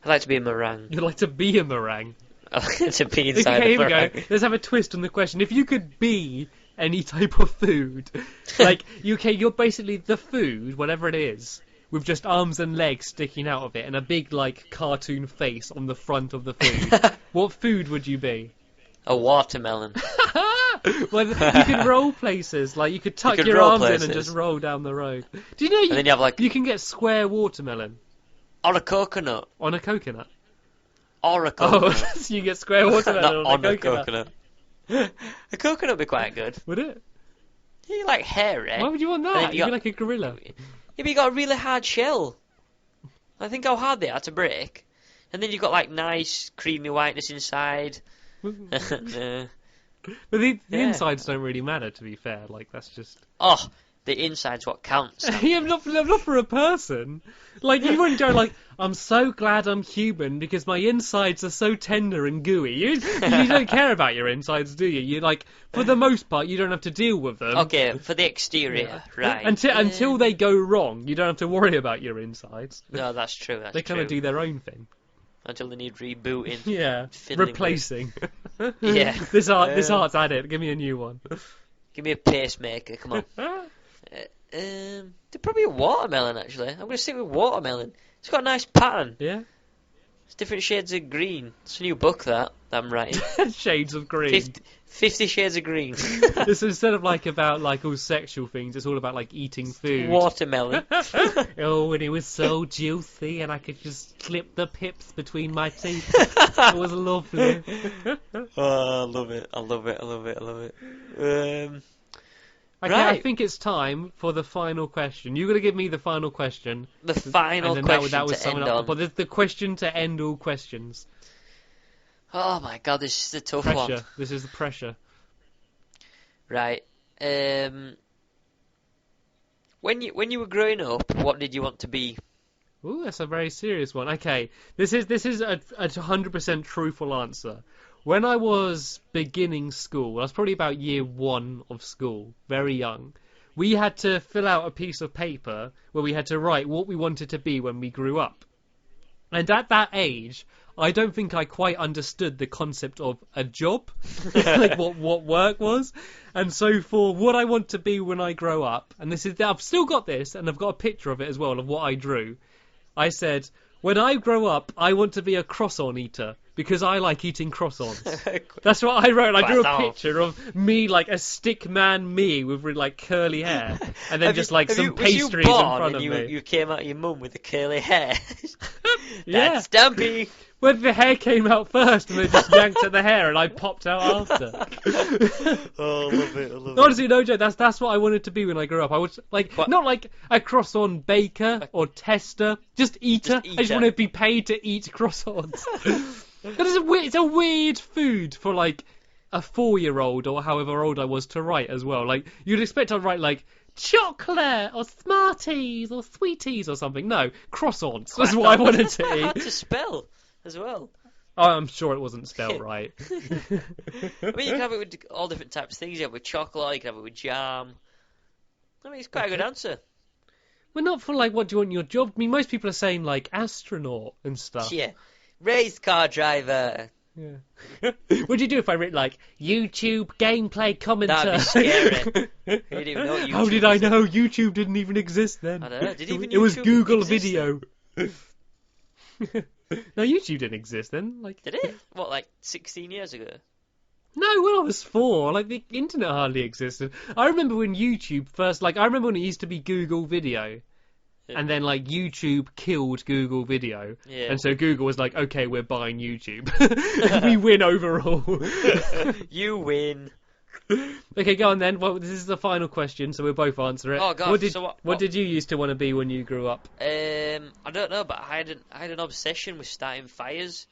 I'd like to be a meringue. You'd like to be a meringue. I'd like to be inside Okay, a here we meringue. go. Let's have a twist on the question. If you could be any type of food, like you're basically the food, whatever it is, with just arms and legs sticking out of it and a big like cartoon face on the front of the food. What food would you be? A watermelon. Well, you could roll places, like you could tuck could your roll arms in and places. just roll down the road. Do you know And then you have like you can get square watermelon on a coconut. on a coconut? Or a Oh, coconut. so you get square Not watermelon on a a coconut. coconut. A coconut would be quite good. Would it? You like hairy. Why would you want And that? then You'd be like a gorilla. Yeah, but you got a really hard shell. I think how hard they are to break. And then you've got like nice creamy whiteness inside. But the Yeah. insides don't really matter, to be fair. Like, that's just... Oh, the inside's what counts. Yeah, not for a person. Like, you wouldn't go like, I'm so glad I'm human because my insides are so tender and gooey. You don't care about your insides, do you? You like, for the most part, you don't have to deal with them. Okay, for the exterior, right. Until they go wrong, you don't have to worry about your insides. No, that's true, They kind of true. do their own thing. Until they need rebooting. Yeah, Fiddling with. replacing. Yeah. This art's at it. Give me a new one. Give me a pacemaker, come on. They're probably a watermelon, actually. I'm going to stick with watermelon. It's got a nice pattern. Yeah? It's different shades of green. It's a new book that I'm writing. Shades of green. 50 Shades of Green. It's instead of like about like all sexual things, it's all about like eating food. Watermelon. Oh, and it was so juicy, and I could just clip the pips between my teeth. It was lovely. Oh, I love it. I love it. I love it. I love it. Okay, Right. I think it's time for the final question. You're gonna give me the final question. The final and then question that was to summing end up. on. But the question to end all questions. Oh my god, this is a tough Pressure. one. This is the pressure. Right. When you were growing up, what did you want to be? Ooh, that's a very serious one. Okay, this is a 100% truthful answer. When I was beginning school, I was probably about year 1 of school, very young. We had to fill out a piece of paper where we had to write what we wanted to be when we grew up. And at that age, I don't think I quite understood the concept of a job, like what work was. And so for what I want to be when I grow up, and I've still got this, and I've got a picture of it as well of what I drew. I said, when I grow up, I want to be a croissant eater because I like eating croissants. That's what I wrote. I drew a picture of me, like a stick man me with like curly hair, and then some pastries in front of me. You came out of your mum with the curly hair. Yeah. That's Stampy. When the hair came out first, and they just yanked at the hair, and I popped out after. Oh, I love it. Honestly, no joke. That's what I wanted to be when I grew up. I was not like a croissant baker or tester, just eater. I just want to be paid to eat croissants. It's a weird food for like a 4-year-old or however old I was to write as well. Like you'd expect I'd write like chocolate or Smarties or Sweeties or something. No, croissants. That's what I wanted to eat. Hard to spell as well. Oh, I'm sure it wasn't spelled right. I mean, you can have it with all different types of things. You have it with chocolate, you can have it with jam. I mean, it's quite a good answer. Well, not for like, what do you want in your job? I mean, most people are saying like astronaut and stuff. Yeah. Race car driver. Yeah. What'd you do if I wrote like YouTube gameplay commentator? That'd be scary. You didn't even know what YouTube How did I know? YouTube didn't even exist then. I don't know. It was Google Video. No, YouTube didn't exist then. Like, did it? What, like 16 years ago? No, when I was 4, like the internet hardly existed. I remember when YouTube first, like, I remember when it used to be Google Video. Yeah. And then, like, YouTube killed Google Video. Yeah. And so Google was like, okay, we're buying YouTube. We win overall. You win. Okay, go on then. Well, this is the final question, so we'll both answer it. Oh, God. What did you used to want to be when you grew up? I don't know, but I had an obsession with starting fires.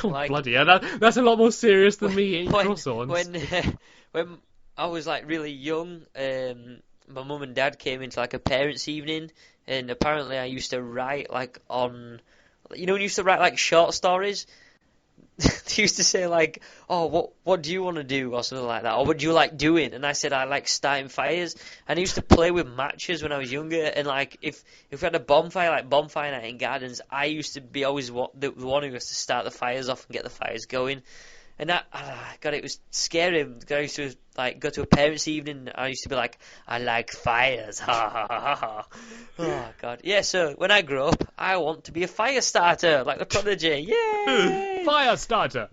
Like, bloody hell, that's a lot more serious than me eating croissants. When I was, like, really young, my mum and dad came into like a parents' evening, and apparently I used to write like on, you know, when you used to write like short stories. They used to say like, "Oh, what do you want to do?" or something like that, or "What do you like doing?" And I said I like starting fires. And I used to play with matches when I was younger. And like if we had a bonfire, like bonfire night in gardens, I used to be always the one who has to start the fires off and get the fires going. And that, God, it was scary. I used to like go to a parents' evening. I used to be like, I like fires, ha ha ha ha. Oh God, yeah. So when I grow up, I want to be a fire starter, like the Prodigy. Yay! Fire starter.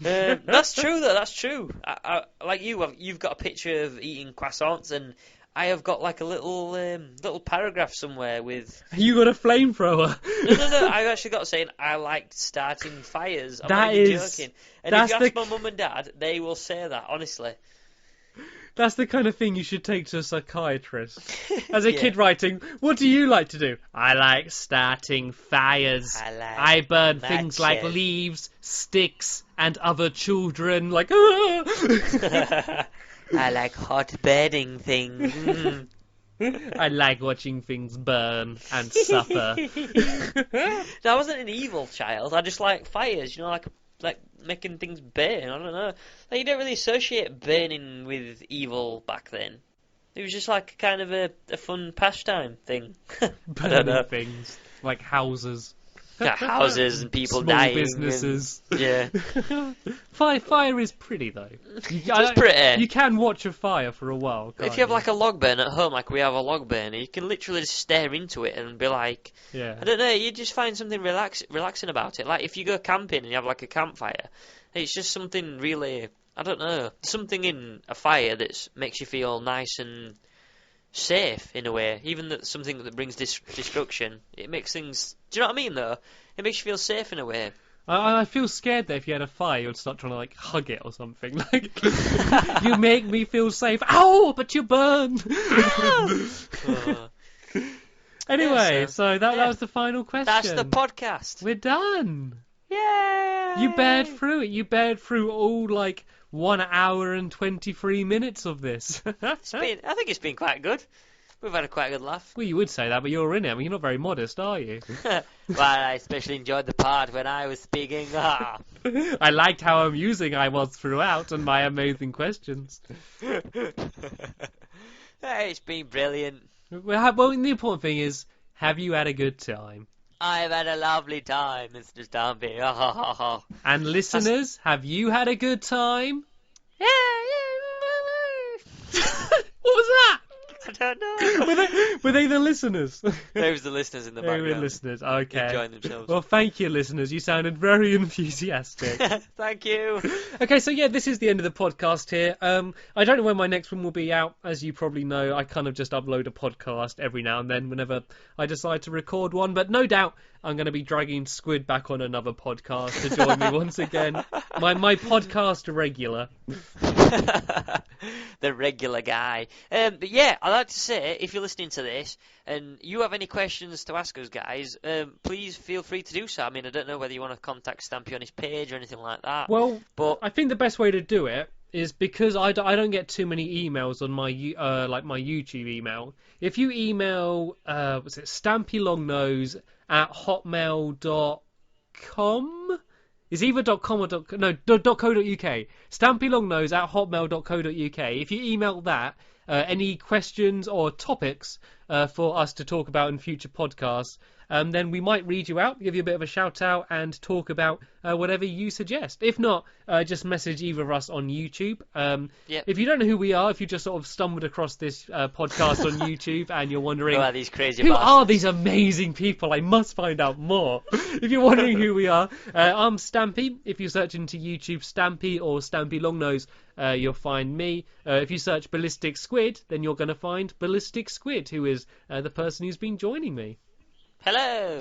That's true, though. That's true. I like you've got a picture of eating croissants, and I have got like a little paragraph somewhere with. You got a flamethrower. No. I've actually got saying I like starting fires. I'm not even joking. And if you ask my mum and dad, they will say that, honestly. That's the kind of thing you should take to a psychiatrist. As a kid writing, what do you like to do? I like starting fires. I burn things like leaves, sticks, and other children. Like, I like hot burning things. I like watching things burn and suffer. I wasn't an evil child. I just like fires, you know, like making things burn. I don't know. Like, you don't really associate burning with evil back then. It was just like kind of a fun pastime thing. Burning things like houses. Houses and people small dying. Businesses. And, yeah. Fire is pretty though. It's pretty. You can watch a fire for a while. If you have like a log burn at home, like we have a log burner, you can literally just stare into it and be like, I don't know, you just find something relaxing about it. Like if you go camping and you have like a campfire, it's just something really, I don't know, something in a fire that makes you feel nice and safe in a way, even that something that brings destruction. It makes things. Do you know what I mean? Though it makes you feel safe in a way. I feel scared that if you had a fire, you'd start trying to like hug it or something. Like you make me feel safe. Ow! But you burn. Anyway, so that was the final question. That's the podcast. We're done. Yay! You bared through it. You bared through all, 1 hour and 23 minutes of this. I think it's been quite good. We've had a quite good laugh. Well, you would say that, but you're in it. I mean, you're not very modest, are you? Well, I especially enjoyed the part when I was speaking. Ah. I liked how amusing I was throughout and my amazing questions. Hey, it's been brilliant. Well, the important thing is, have you had a good time? I've had a lovely time, Mr. Stampy. And listeners, have you had a good time? Yeah. What was that? I don't know. Were they the listeners? Those the listeners in the They background. were listeners, okay. Enjoying themselves. Well, thank you, listeners. You sounded very enthusiastic. Thank you. Okay, so yeah, this is the end of the podcast here. I don't know when my next one will be out. As you probably know, I kind of just upload a podcast every now and then whenever I decide to record one. But no doubt I'm going to be dragging Squid back on another podcast to join me once again. My podcast regular. The regular guy. But yeah, I'd like to say, if you're listening to this and you have any questions to ask us, guys, please feel free to do so. I mean, I don't know whether you want to contact Stampy on his page or anything like that. Well, but I think the best way to do it is because I don't get too many emails on my my YouTube email. If you email stampylongnose@hotmail.com. It's either .com or .co.uk. Stampylongnose@hotmail.co.uk. If you email that, any questions or topics for us to talk about in future podcasts, then we might read you out, give you a bit of a shout out, and talk about whatever you suggest. If not, just message either of us on YouTube. Yep. If you don't know who we are, if you just sort of stumbled across this podcast on YouTube and you're wondering, who are these crazy who bastards? are these amazing people? I must find out more. If you're wondering who we are, I'm Stampy. If you search into YouTube Stampy or Stampylongnose, you'll find me. If you search Ballistic Squid, then you're going to find Ballistic Squid, who is the person who's been joining me. Hello,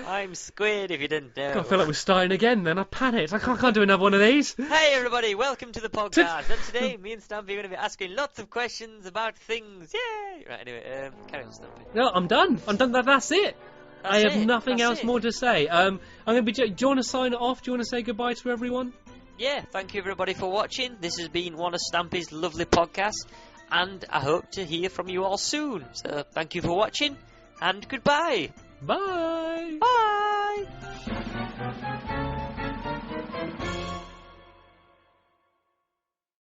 I'm Squid, if you didn't know. I feel like we're starting again then. I panicked. I can't do another one of these. Hey everybody, welcome to the podcast. And today, me and Stampy are going to be asking lots of questions about things. Yay! Right, anyway, carry on, Stampy. No, I'm done. That's it. I have nothing else more to say. I'm going to be. Do you want to sign it off? Do you want to say goodbye to everyone? Yeah, thank you everybody for watching. This has been one of Stampy's lovely podcasts, and I hope to hear from you all soon. So thank you for watching, and goodbye. Bye. Bye.